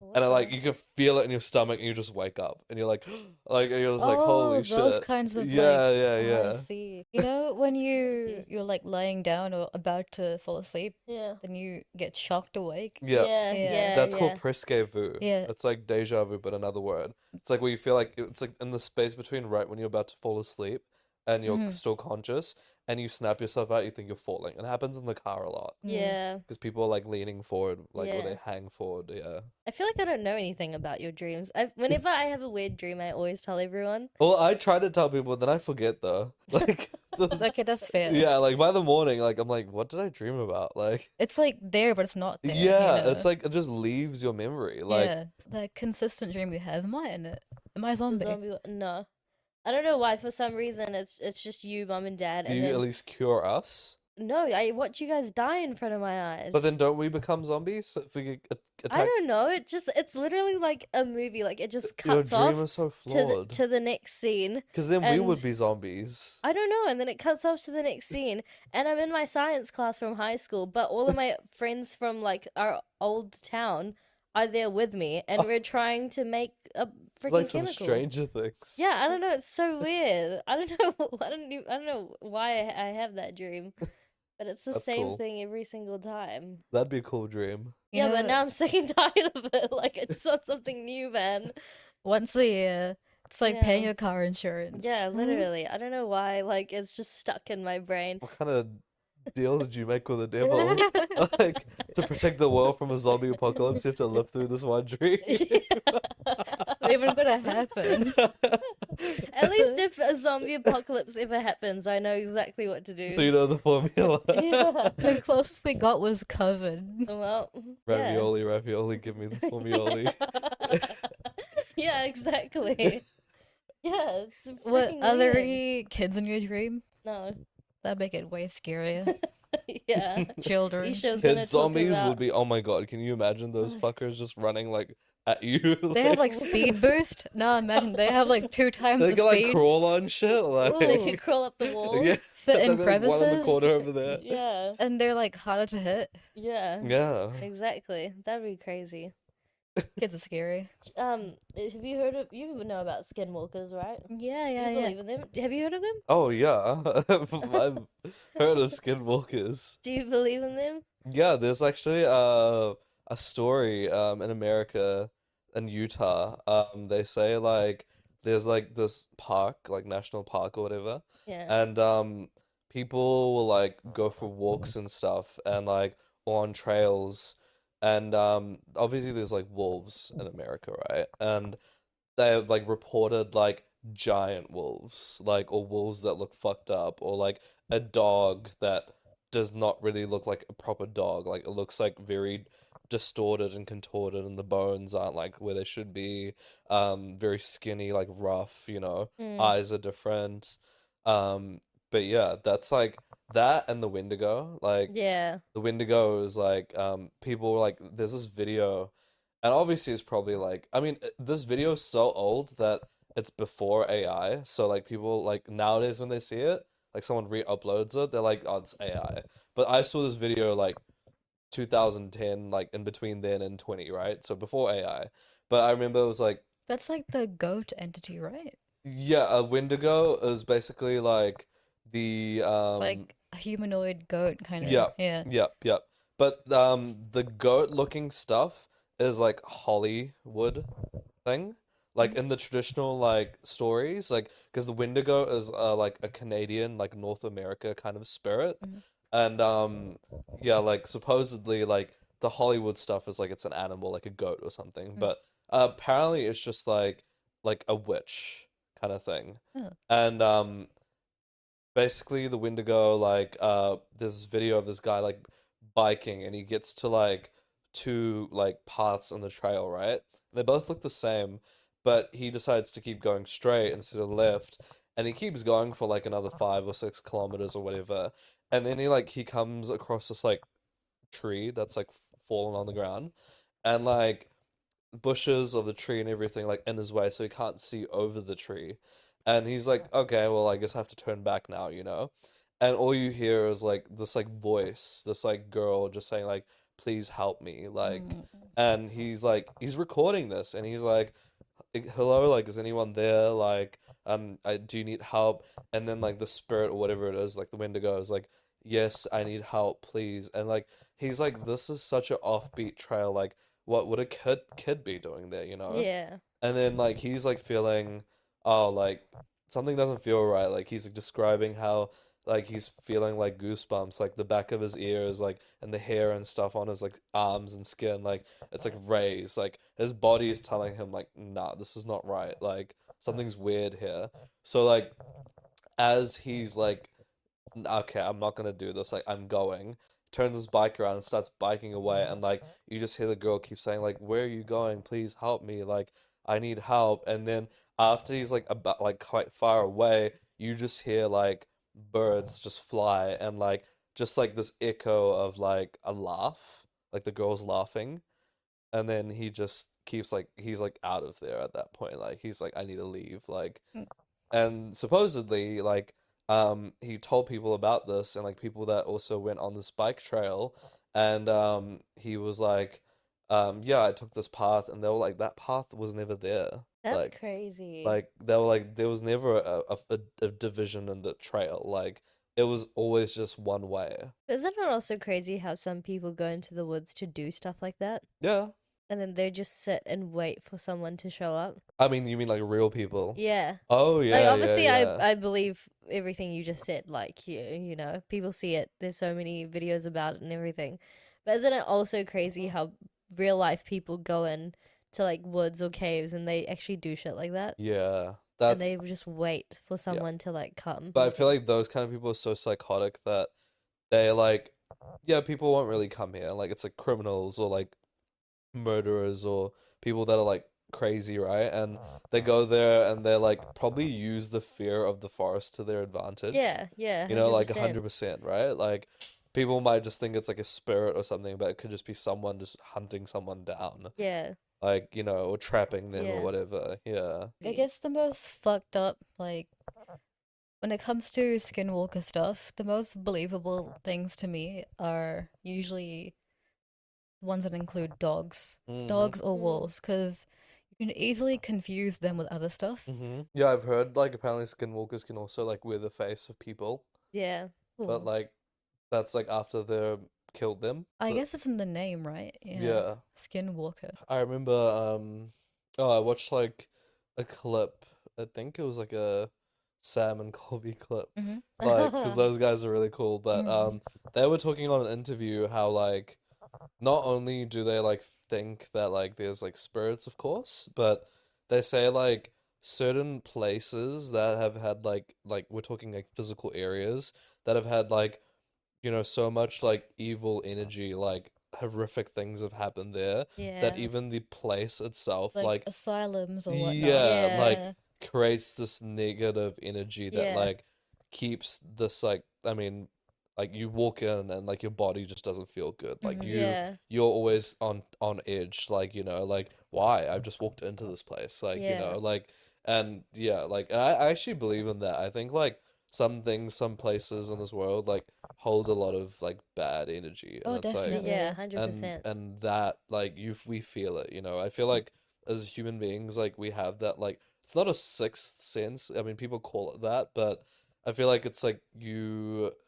What And the- like you can feel it in your stomach and you just wake up and you're like you're just like, Oh, holy those shit. kinds of Yeah, like, yeah, oh, I yeah. see. You know, when That's crazy. you're like lying down or about to fall asleep, Yeah. then you get shocked awake. Yeah. Yeah, Yeah. yeah, That's yeah. called presque vu. Yeah. It's like deja vu, but another word. It's like where you feel like it's like in the space between right when you're about to fall asleep and you're Mhm. still conscious and you snap yourself out, you think you're falling. It happens in the car a lot Yeah. because people are like leaning forward, like or Yeah. they hang forward. Yeah. I feel like I don't know anything about your dreams. Whenever I have a weird dream, I always tell everyone. Well, I try to tell people, then I forget though. Like, Okay, that's fair. yeah, like by the morning, like I'm like, what did I dream about? Like, It's like there, but it's not there. yeah, you it's know? like it just leaves your memory. Like, Yeah, the consistent dream you have. Am I in it? Am I a The zombie? zombie. No, I don't know why. For some reason, it's just you, mum, and dad, do and you at then least cure us? no, I watch you guys die in front of my eyes. But then don't we become zombies if we get I attacked? don't know. It's literally like a movie. Like it just Your cuts dream off is so to flawed. to the next scene. Because then we would and- be zombies. I don't know, and then it cuts off to the next scene, and I'm in my science class from high school, but all of my friends from like our old town are there with me, and we're trying to make a It's freaking like some chemical. Stranger Things. Yeah, I don't know. It's so weird. I don't know. I don't know why I have that dream, but it's the That's same cool. thing every single time. That'd be a cool dream. You Yeah, but know, now I'm sick and tired of it. Like I just want something new, man. once a year, it's like paying Yeah. your car insurance. Yeah, literally. I don't know why. Like it's just stuck in my brain. What kind of deal did you make with the devil? Like, to protect the world from a zombie apocalypse, you have to live through this one dream. It's not even gonna happen. At least if a zombie apocalypse ever happens, I know exactly what to do. So you know the formula. Yeah. The closest we got was covered. Well, yeah. Ravioli, ravioli, give me the formioli. Yeah, exactly. Yeah, it's What freaking are there weird. any kids in your dream? No. That'd make it way scarier. Yeah. Children. Isha's gonna Kid talk zombies about... would be, oh my god, can you imagine those fuckers just running like at you? They have like speed boost. No, imagine they have like 2 times they the can like speed. crawl on shit. Like, They Ooh. can crawl up the walls. yeah, Fit in there'd be, like, one in the crevices. corner over there. Yeah. And they're like harder to hit. Yeah. Yeah. Exactly. That'd be crazy. Kids are scary. Have you heard of... You know about Skinwalkers, right? Yeah, Do yeah, you yeah. believe in them? Have you heard of them? Oh yeah, I've heard of skinwalkers. Do you believe in them? Yeah, there's actually a story in America in Utah. They say like there's like this park, like national park or whatever, Yeah. and people will like go for walks and stuff and like on trails, and obviously there's like wolves in America, right? And they've like reported like giant wolves, like, or wolves that look fucked up, or like a dog that does not really look like a proper dog. Like it looks like very distorted and contorted, and the bones aren't like where they should be. Very skinny, like rough, you know. Mm. Eyes are different. But yeah, that's like that and the Wendigo. Like Yeah. the Wendigo is like people were like, there's this video, and obviously it's probably like, I mean, this video is so old that it's before AI, so like people like nowadays when they see it, like someone re-uploads it, they're like, oh, it's AI. But I saw this video like 2010, like in between then and 20, right? So before AI. But I remember it was like That's like the goat entity, right? Yeah, a Wendigo is basically like the Like a humanoid goat kind of. yep, Yeah. yep. But the goat looking stuff is like Hollywood thing. Like Mhm. in the traditional like stories, like because the Wendigo is like a Canadian, like North America kind of spirit. Mhm. And yeah, like supposedly like the Hollywood stuff is like it's an animal, like a goat or something. Mm. But apparently it's just like a witch kind of thing. Oh. And basically the Wendigo like there's this video of this guy like biking and he gets to like two like paths on the trail, right? They both look the same, but he decides to keep going straight instead of left, and he keeps going for like another 5 or 6 kilometers or whatever, and then he comes across this like tree that's like fallen on the ground, and like bushes of the tree and everything like in his way so he can't see over the tree. And he's like, okay, well, I guess I have to turn back now, you know? And all you hear is like this like voice, this like girl just saying like, please help me. Like, Mm. and he's recording this and he's like, hello, like, is anyone there? Like, I do you need help? And then like the spirit or whatever it is, like the Wendigo is like, yes, I need help, please. And like he's like, this is such an offbeat trail. Like, what would a kid be doing there, you know? Yeah. And then like he's like feeling, oh, like something doesn't feel right. Like he's like, describing how like he's feeling like goosebumps, like the back of his ears, like and the hair and stuff on his like arms and skin, like it's like raised. Like his body is telling him like, nah, this is not right. Like something's weird here. So like as he's like, okay, I'm not gonna do this. Like, I'm going. Turns his bike around and starts biking away, and like you just hear the girl keep saying like, "Where are you going? Please help me! Like, I need help." And then after he's like about like quite far away, you just hear like birds just fly and like just like this echo of like a laugh, like the girl's laughing, and then he just keeps like he's like out of there at that point. Like he's like, I need to leave. Like Mm. and supposedly like he told people about this and like people that also went on this bike trail, and he was like yeah, I took this path, and they were like, that path was never there. That's like crazy. like they were like, there was never a division in the trail. Like it was always just one way. Isn't it also crazy how some people go into the woods to do stuff like that? Yeah, And then they just sit and wait for someone to show up? I mean, you mean like real people? Yeah. Oh Like yeah, yeah, obviously yeah. I believe everything you just said, like you know, people see it. There's so many videos about it and everything. But isn't it also crazy how real life people go in to like woods or caves and they actually do shit like that? Yeah, And that's they just wait for yeah. someone to like come. But I feel like those kind of people are so psychotic that they like, yeah, people won't really come here. Like it's like criminals or like murderers or people that are like crazy, right? And they go there and they like probably use the fear of the forest to their advantage. Yeah, yeah, You know, like 100%. 100%, right? Like people might just think it's like a spirit or something, but it could just be someone just hunting someone down. Yeah, Like, you know, or trapping them or yeah. whatever. Yeah. I guess the most fucked up, like, when it comes to Skinwalker stuff, the most believable things to me are usually ones that include Mm-hmm. dogs or Mm. wolves, because you can easily confuse them with other stuff. Mm-hmm. Yeah, I've heard like apparently skinwalkers can also like wear the face of people, Yeah. but Ooh. like that's like after they've killed them. I But guess it's in the name, right? Yeah. yeah, Skinwalker. I remember oh, I watched like a clip. I think it was like a Sam and Colby clip. Mm-hmm. Like, because those guys are really cool, but Mm-hmm. they were talking on an interview how like not only do they like think that like there's like spirits, of course, but they say like certain places that have had like we're talking like physical areas that have had like, you know, so much like evil energy, like horrific things have happened there, that Yeah. even the place itself Like like, asylums or whatnot. yeah, like Yeah. creates this negative energy that Yeah. like keeps this like, I mean, like you walk in and like your body just doesn't feel good. Like Mm-hmm. Yeah. you're always on edge, like, you know, like why? I've just walked into this place. Like, you Yeah. know, like, and yeah, like, and I actually believe in that. I think like some things, some places in this world like hold a lot of like bad energy, and Oh, it's like, Yeah, definitely. and 100%. that like we feel it, you know. I feel like as human beings, like we have that like it's not a sixth sense. I mean, people call it that, but I feel like it's like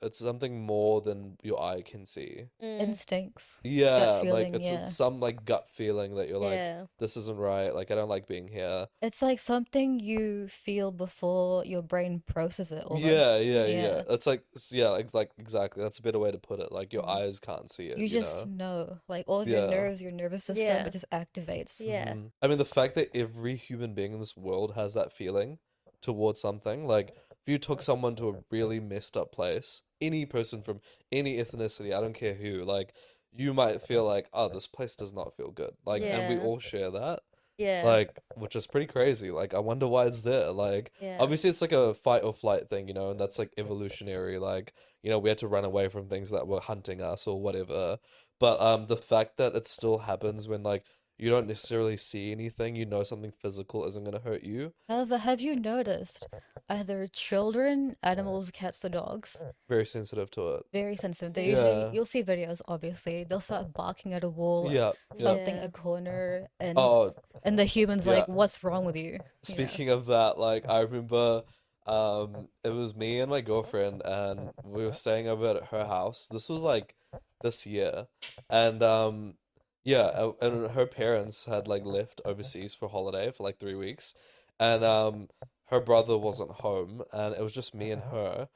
it's something more than your eye can see. Mm, Instincts, gut Yeah, like feeling, it's yeah. some like gut feeling that you're like, yeah. this isn't right. Like I don't like being here. It's like something you feel before your brain processes it almost. Yeah, yeah, yeah. Yeah. It's like yeah, like exactly. That's a better way to put it. Like your Mm. eyes can't see it, You you just know? know, like all of your Yeah. nerves, your nervous system, Yeah. it just activates. Yeah. I mean, the fact that every human being in this world has that feeling towards something, like if you took someone to a really messed up place, any person from any ethnicity, I don't care who, like you might feel like, oh, this place does not feel good. Like, and we Yeah. all share that. Yeah. Like, which is pretty crazy. Like, I wonder why it's there. Like, Yeah. obviously, it's like a fight or flight thing, you know, and that's like evolutionary. Like, you know, we had to run away from things that were hunting us or whatever. But the fact that it still happens when like you don't necessarily see anything, you know, something physical isn't gonna hurt you. However, have you noticed either children, animals, cats, or dogs, Very sensitive to it. very sensitive. They usually, Yeah. you'll see videos, obviously, they'll start barking at a wall, Yeah. Yeah. something, Yeah. a corner, Oh, and the human's yeah. like, what's wrong with you? You know? Speaking of that, like I remember it was me and my girlfriend and we were staying over at her house. This was like this year. And yeah, and her parents had like left overseas for holiday for like 3 weeks. And her brother wasn't home and it was just me and her.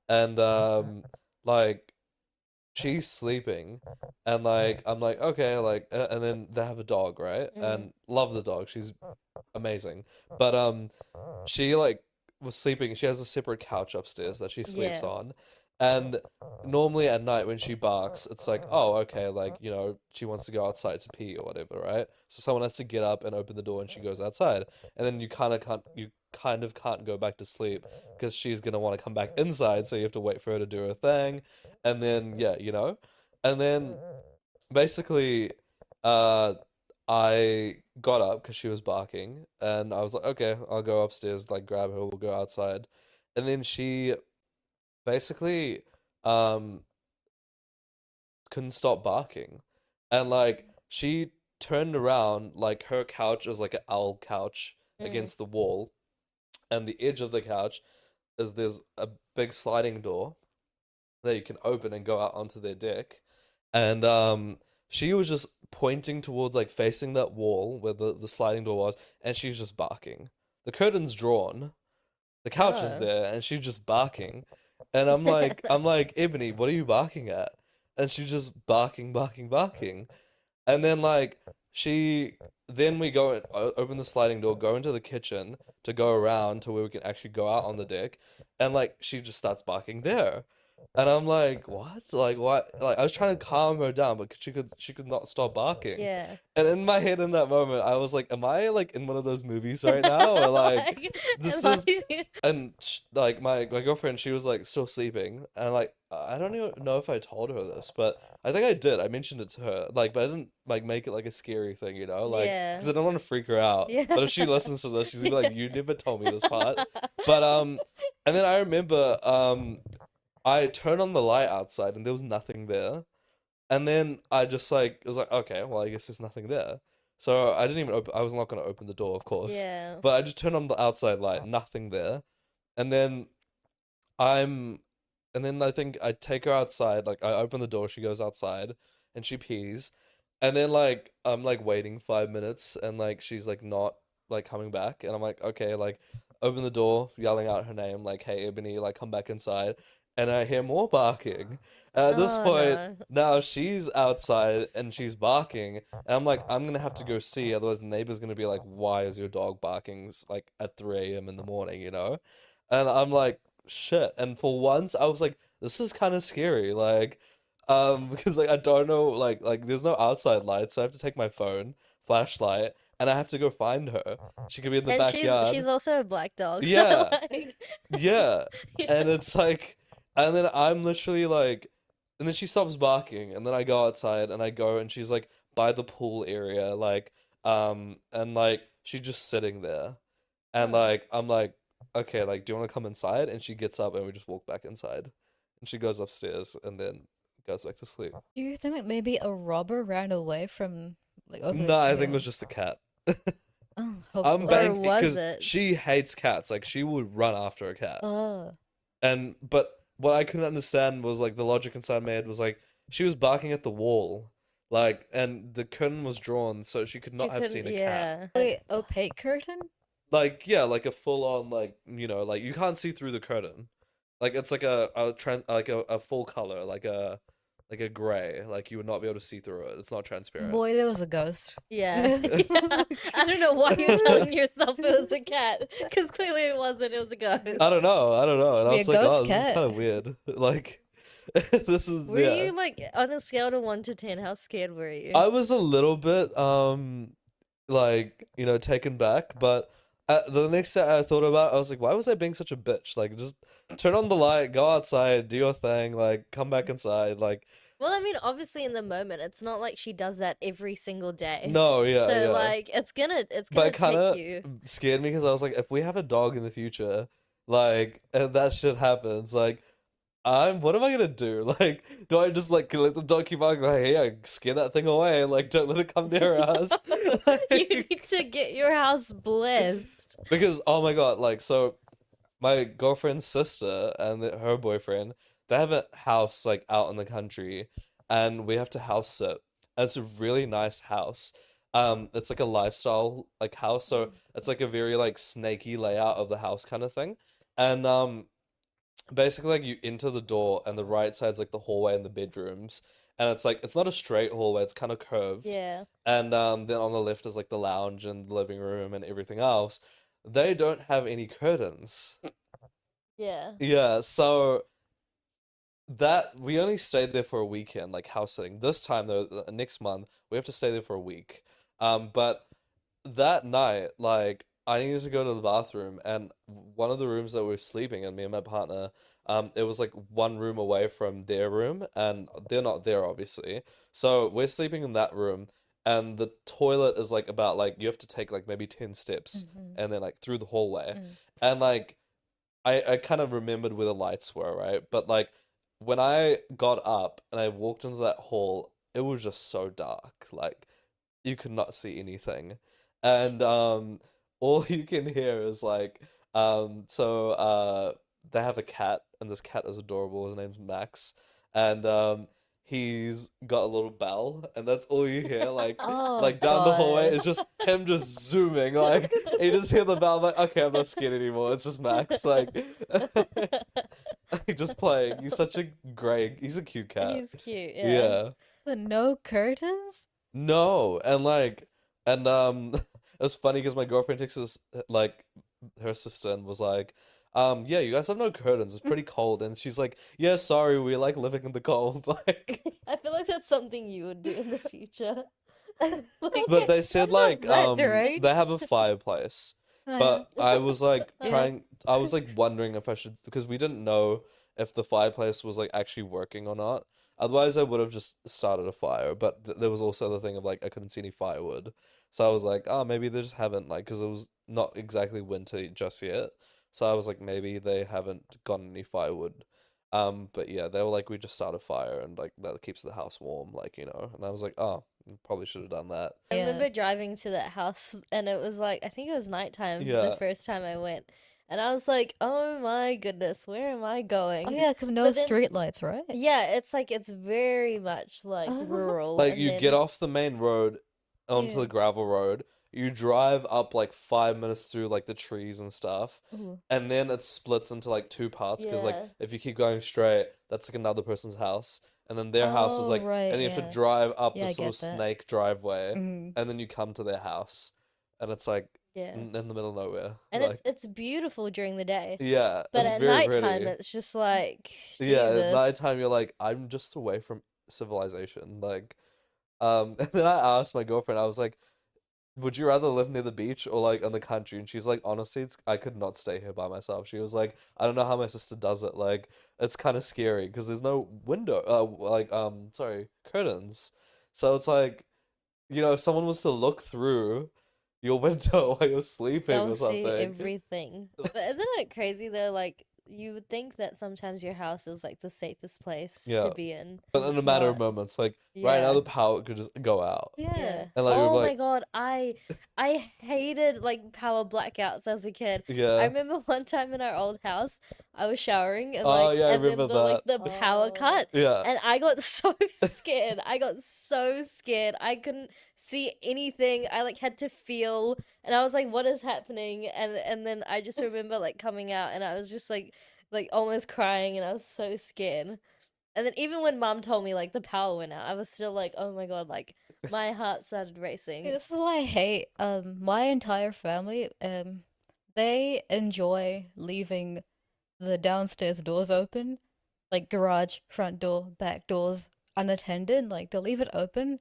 And like she's sleeping and like I'm like okay like and then they have a dog, right? Mm. And love the dog, she's amazing, but she like was sleeping. She has a separate couch upstairs that she sleeps Yeah. on, and normally at night when she barks it's like, oh okay, like you know she wants to go outside to pee or whatever, right? So someone has to get up and open the door and she goes outside, and then you kind of can't go back to sleep because she's gonna want to come back inside, so you have to wait for her to do her thing, and then yeah, you know, and then basically uh I got up because she was barking and I was like, okay, I'll go upstairs, like grab her, we'll go outside. And then she basically um couldn't stop barking. And like she turned around, like her couch is like an owl couch Mm. against the wall, and the edge of the couch is there's a big sliding door that you can open and go out onto their deck. And she was just pointing towards like facing that wall where the sliding door was, and she's just barking. The curtain's drawn, the couch is Oh. there, and she's just barking. And I'm like, Ebony, what are you barking at? And she's just barking, barking, barking. And then like then we go and open the sliding door, go into the kitchen to go around to where we can actually go out on the deck, and like she just starts barking there. And I'm like, what? Like what? Like I was trying to calm her down, but she could not stop barking. Yeah. And in my head in that moment, I was like, am I like in one of those movies right now? Or like this Am is I- and like my girlfriend, she was like still sleeping, and like I don't even know if I told her this, but I think I did. I mentioned it to her, like, but I didn't like make it like a scary thing, you know, like Yeah. because I don't want to freak her out. Yeah. But if she listens to this, she's gonna be like, "You never told me this part." But and then I remember I turned on the light outside, and there was nothing there. And then I just like was like, okay, well I guess there's nothing there. So I didn't even open. I was not gonna open the door, of course. Yeah. But I just turned on the outside light, nothing there. And then I'm and then I think I take her outside, like I open the door, she goes outside and she pees. And then like I'm like waiting 5 minutes and like she's like not like coming back, and I'm like, okay, like open the door, yelling out her name, like, hey Ebony, like come back inside. And I hear more barking. And at this Oh, point, no. now she's outside and she's barking. And I'm like, I'm gonna have to go see, otherwise the neighbor's gonna be like, why is your dog barking like at 3 a.m. in the morning, you know? And I'm like, shit. And for once I was like, this is kind of scary. Like, because like I don't know, like there's no outside light, so I have to take my phone, flashlight, and I have to go find her. She could be in the And backyard. she's also a black dog. So Yeah. like, Yeah. yeah. And it's like, and then I'm literally like, and then she stops barking, and then I go outside and I go, and she's like by the pool area, like, and like she's just sitting there, and Oh. like I'm like, okay, like, do you want to come inside? And she gets up, and we just walk back inside, and she goes upstairs, and then goes back to sleep. Do you think like maybe a robber ran away from like over? No, I think it Yeah. was just a cat. Oh, I'm hopefully. Or banking was because it? she hates cats. Like she would run after a cat. Oh. But what I couldn't understand was like the logic inside my head was like she was barking at the wall, like, and the curtain was drawn so she could She not have couldn't, seen a cat. yeah. Wait, opaque curtain? Like yeah, like a full on like like you can't see through the curtain, like it's like a full color like a gray, like you would not be able to see through it. It's not transparent. Boy, there was a ghost. Yeah. Yeah. I don't know why you're telling yourself it was a cat, because clearly it wasn't. It was a ghost. I don't know, and I Be a was like, ghost oh, this is cat. kind of weird. Like, this is Were yeah. you like on a scale of 1 to 10? How scared were you? I was a little bit like taken back, but the next day I thought about it, I was like, why was I being such a bitch? Like, just turn on the light, go outside, do your thing, like come back inside. Like, Well, I mean, obviously in the moment, it's not like she does that every single day. no, yeah, So yeah. like it's gonna But it take kind of you. scared me because I was like, if we have a dog in the future, like, and that shit happens, like, what am I gonna do? Like, do I just like let the dog keep barking? Like, hey, I scare that thing away, like, don't let it come near us. You Like, need to get your house blessed. because oh my god, like, so my girlfriend's sister and her boyfriend, they have a house like out in the country, and we have to house sit. And it's a really nice house. It's like a lifestyle like house, so it's like a very like snaky layout of the house kind of thing. And basically like you enter the door and the right side's like the hallway and the bedrooms. And it's like it's not a straight hallway, it's kind of curved. Yeah. And then on the left is like the lounge and the living room and everything else. They don't have any curtains. Yeah. Yeah, so that we only stayed there for a weekend, like house sitting. This time though, next month, we have to stay there for a week. But that night, like I needed to go to the bathroom, and one of the rooms that we were sleeping in, me and my partner, it was like one room away from their room, and they're not there obviously. So we're sleeping in that room, and the toilet is like about like you have to take like maybe 10 steps and then like through the hallway. And like I kind of remembered where the lights were, right? But like when I got up and I walked into that hall, it was just so dark. Like you could not see anything. And all you can hear is like they have a cat, and this cat is adorable. His name's Max. And he's got a little bell, and that's all you hear like Oh, like down the hallway God. is just him just zooming, like you just hear the bell, like okay, I'm not scared anymore, it's just Max, like just playing. He's such a he's a cute cat. He's cute. Yeah. Yeah. But no curtains? No, and like and it was funny because my girlfriend texted us like her sister and was like yeah, you guys have no curtains, it's pretty cold. And she's like, yeah, sorry, we like living in the cold. Like I feel like that's something you would do in the future. Like, but they said I'm not like that deranged. they have a fireplace. But I was like I was like wondering if I should, because we didn't know if the fireplace was like actually working or not. Otherwise, I would have just started a fire. But there was also the thing of like I couldn't see any firewood, so I was like, oh, maybe they just haven't, like, because it was not exactly winter just yet. So I was like, maybe they haven't gotten any firewood. But yeah, they were like, we just start a fire and like that keeps the house warm, like And I was like, oh, probably should have done that. I Yeah. remember driving to that house, and it was like, I think it was nighttime Yeah. the first time I went. And I was like, oh my goodness, where am I going? Oh yeah, because no But then- street lights, right? Yeah, it's like, it's very much like rural. Like and you then- get off the main road onto Yeah. the gravel road. You drive up like 5 minutes through like the trees and stuff, Mhm. and then it splits into like two parts because like Yeah. if you keep going straight, that's like another person's house, and then their house is Oh, like, right, and you have yeah. to drive up Yeah, I this little get that. snake driveway, Mm. and then you come to their house, and it's like Yeah. in the middle of nowhere. And Like, it's beautiful during the day. yeah, But it's at very nighttime, pretty. it's just like, Yeah, at Jesus. nighttime you're like, I'm just away from civilization. Like, and then I asked my girlfriend, I was like, would you rather live near the beach or like in the country? And she's like, honestly, I could not stay here by myself. She was like, I don't know how my sister does it. Like, it's kind of scary because there's no window, sorry, curtains. So it's like, if someone was to look through your window while you're sleeping or They'll see something. everything. But isn't it crazy though? Like, you would think that sometimes your house is like the safest place Yeah. to be in. But 'cause in a it's matter of not. moments, like right now Yeah. the power could just go out. Yeah. Yeah. And like we're Oh my like, god, I hated like power blackouts as a kid. I yeah. remember one time in our old house, I was showering and Oh yeah, I and then remember the power Oh. cut, Yeah. and I got so scared. I got so scared. I couldn't see anything. I like had to feel, and I was like, "What is happening?" And then I just remember like coming out, and I was just like almost crying, and I was so scared. And then even when mom told me like the power went out, I was still like, "Oh my god!" Like my heart started racing. Yeah, this is why I hate my entire family. They enjoy leaving the downstairs doors open, like garage, front door, back doors unattended. Like they'll leave it open,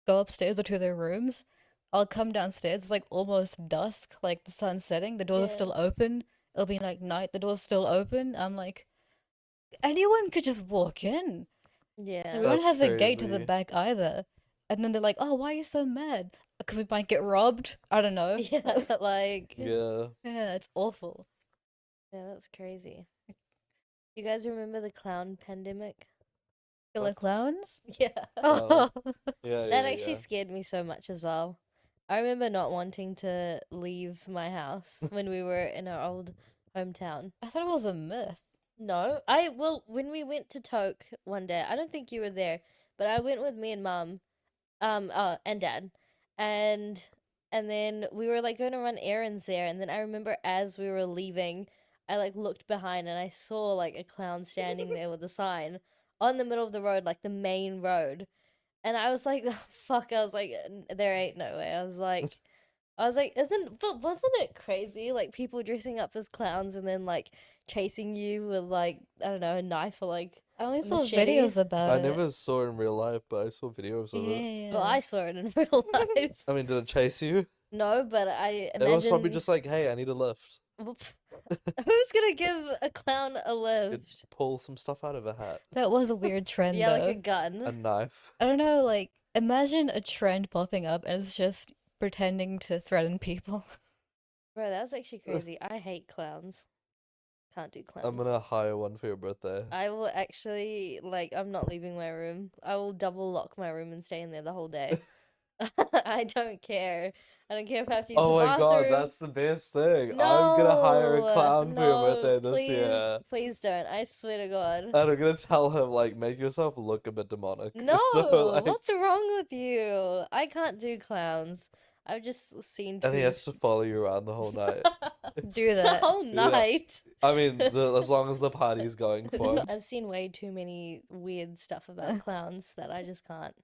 go upstairs or to their rooms. I'll come downstairs. It's like almost dusk, like the sun's setting. The doors are Yeah. still open. It'll be like night. The door's still open. I'm like, anyone could just walk in. Yeah. We don't That's have a gate to the crazy. back either. And then they're like, "Oh, why are you so mad? Because we might get robbed." I don't know. Yeah, but like, Yeah. Yeah, it's awful. yeah, that's crazy. You guys remember the clown pandemic? Killer What? clowns? Yeah. Oh. Yeah, That yeah, actually yeah. scared me so much as well. I remember not wanting to leave my house when we were in our old hometown. I thought it was a myth. No, well, when we went to Toke one day, I don't think you were there, but I went with me and mum, and dad, and then we were like going to run errands there, and then I remember as we were leaving, I like looked behind and I saw like a clown standing there with a sign on the middle of the road, like the main road, and I was like, oh, fuck, I was like, there ain't no way. I was like, but wasn't it crazy? Like people dressing up as clowns and then like chasing you with like, I don't know, a knife or like I only a saw machete. videos about I it. never saw it in real life, but I saw videos of it. Yeah. Well, I saw it in real life. I mean, did it chase you? No, but I It was probably imagine just like, hey, I need a lift. who's gonna give a clown a You'd lift? pull some stuff out of a hat. That was a weird trend, Yeah, though. like a gun. A knife. I don't know, like, imagine a trend popping up and it's just pretending to threaten people. Bro, that was actually crazy. I hate clowns. Can't do clowns. I'm gonna hire one for your birthday. I will actually like. I'm not leaving my room. I will double lock my room and stay in there the whole day. I don't care. I don't care if I have to use Oh the my god, bathroom. that's the best thing. I'm gonna hire a No, clown for your no, birthday this please, year. Please don't. I swear to God. And I'm gonna tell him, like, make yourself look a bit demonic. No, So, like, what's wrong with you? I can't do clowns. I've just seen and he too. has to follow you around the whole night. Do The that. whole Yeah. night. I mean, as long as the party's going for him. I've seen way too many weird stuff about clowns that I just can't.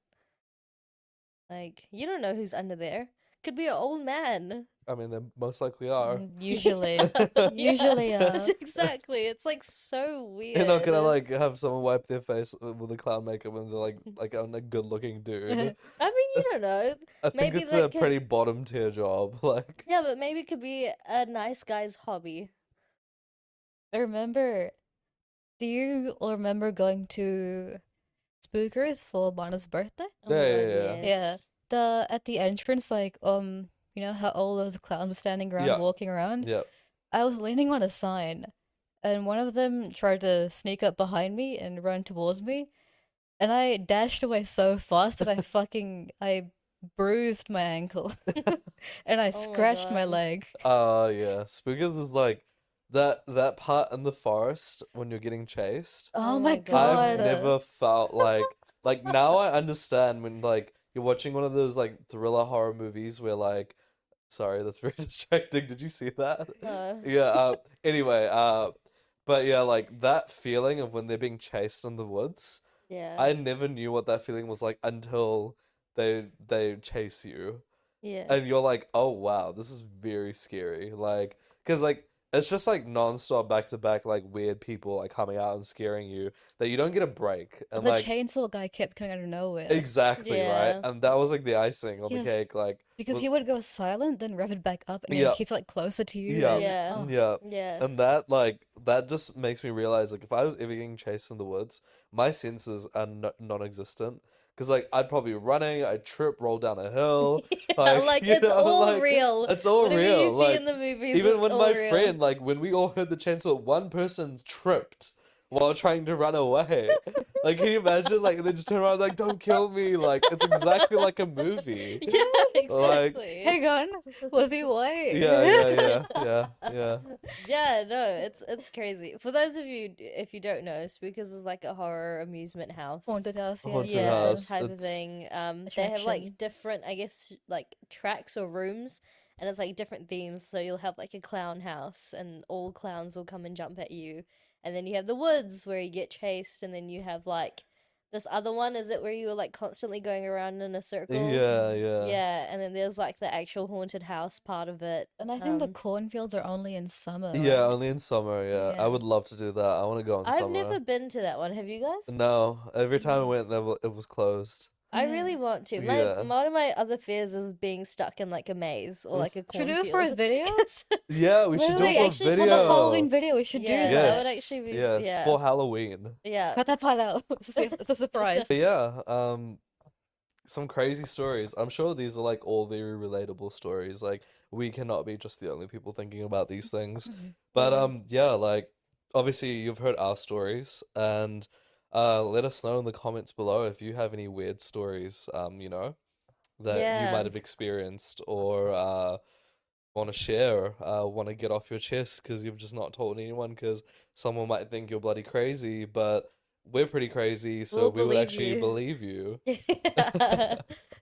Like, you don't know who's under there. Could be an old man. I mean, they most likely are. Usually. Yeah, Usually, exactly. It's like so weird. You're not gonna like have someone wipe their face with a clown makeup and they're like a good looking dude. I mean, you don't know. I think Maybe it's that a could- pretty bottom tier job. Like, Yeah, but maybe it could be a nice guy's hobby. I remember. Do you all remember going to Spookers for Mana's birthday? Oh my Yeah, God, yeah, yeah. Yeah. yes. At the entrance, like, you know how all those clowns were standing around, Yeah. walking around? yeah. I was leaning on a sign, and one of them tried to sneak up behind me and run towards me, and I dashed away so fast that I bruised my ankle, and I Oh my scratched my God. leg. Yeah. Spookers is like that part in the forest when you're getting chased. Oh Oh my my god! I've never felt like now I understand when like you're watching one of those like thriller horror movies where like sorry, that's very distracting. Did you see that? Yeah, anyway, but yeah, like that feeling of when they're being chased in the woods, Yeah. I never knew what that feeling was like until they chase you. Yeah. And you're like, "Oh wow, this is very scary." Like, 'cause like it's just like non-stop back to back like weird people like coming out and scaring you that you don't get a break. And The like chainsaw guy kept coming out of nowhere. exactly, Yeah. right? And that was like the icing on the Yes, cake like Because was- he would go silent, then rev it back up, and Yeah. he's like closer to you. Yeah. and- Yeah. oh. yeah. Yeah. And that like that just makes me realize like if I was ever getting chased in the woods, my senses are non-existent Because like I'd probably be running, I'd trip, roll down a hill. Yeah, like you it's know, all like, real. It's all Whatever real. you see Like in the movies, even it's when all my real. friend, like when we all heard the chainsaw, one person tripped while trying to run away. Like, can you imagine? Like, and they just turn around like, "Don't kill me!" Like, it's exactly like a movie. Yeah, Like, exactly. Hang on, was he white? Yeah. Yeah, no, it's crazy. For those of you, if you don't know, Spookers is like a horror amusement house. Haunted house, yeah. Haunted Yeah, house. type of It's thing. They have Attraction. like different, I guess, like tracks or rooms, and it's like different themes. So you'll have like a clown house, and all clowns will come and jump at you. And then you have the woods where you get chased, and then you have like this other one. Is it where you were like constantly going around in a circle? yeah. Yeah, and then there's like the actual haunted house part of it. And I think the cornfields are only in summer. Yeah, right? only in summer. Yeah, I Yeah. would love to do that. I want to go in I've summer. never been to that one. Have you guys? No, every time I went there, it was closed. I Yeah. really want to. Yeah. One of my other fears is being stuck in like a maze or like a Should we do cornfield. it for a video? Yeah, we should do Wait, it for a actually, video. For the Halloween video, we should Yeah, do that that. would actually be- yes, yeah. for Halloween. Yeah. Cut that part out. It's a surprise. But yeah, some crazy stories. I'm sure these are like all very relatable stories. Like we cannot be just the only people thinking about these things. But yeah, like obviously you've heard our stories, and let us know in the comments below if you have any weird stories, you know, that you Yeah. might have experienced or want to share, want to get off your chest because you've just not told anyone because someone might think you're bloody crazy, but we're pretty crazy, so We'll we would believe actually you. believe you.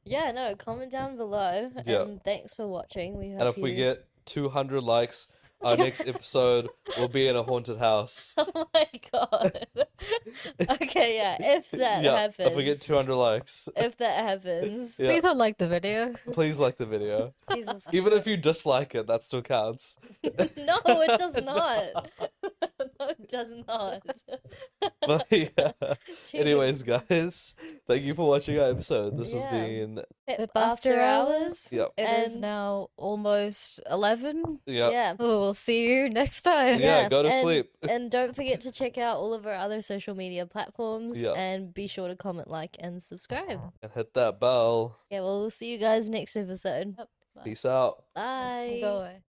Yeah, no, comment down below. Yeah. And thanks for watching. We And hope if we you- get 200 likes, our next episode will be in a haunted house. Oh my god. Okay, yeah, if that Yeah, happens. if we get 200 likes, If that happens. yeah, Please don't like the video. please like the video. Jesus Even if Christ. you dislike it, that still counts. No, it does not. No, it does not. But yeah. Jeez. Anyways, guys, thank you for watching our episode. This has Yeah. been Pip After hours. Yep. It is And- now almost 11. Yeah. Oh, we'll see you next time. Yeah, go to and- sleep. And don't forget to check out all of our other social media platforms Yeah. and be sure to comment, like, and subscribe. And hit that bell. Yeah, well, we'll see you guys next episode. Peace out. Bye. Go away.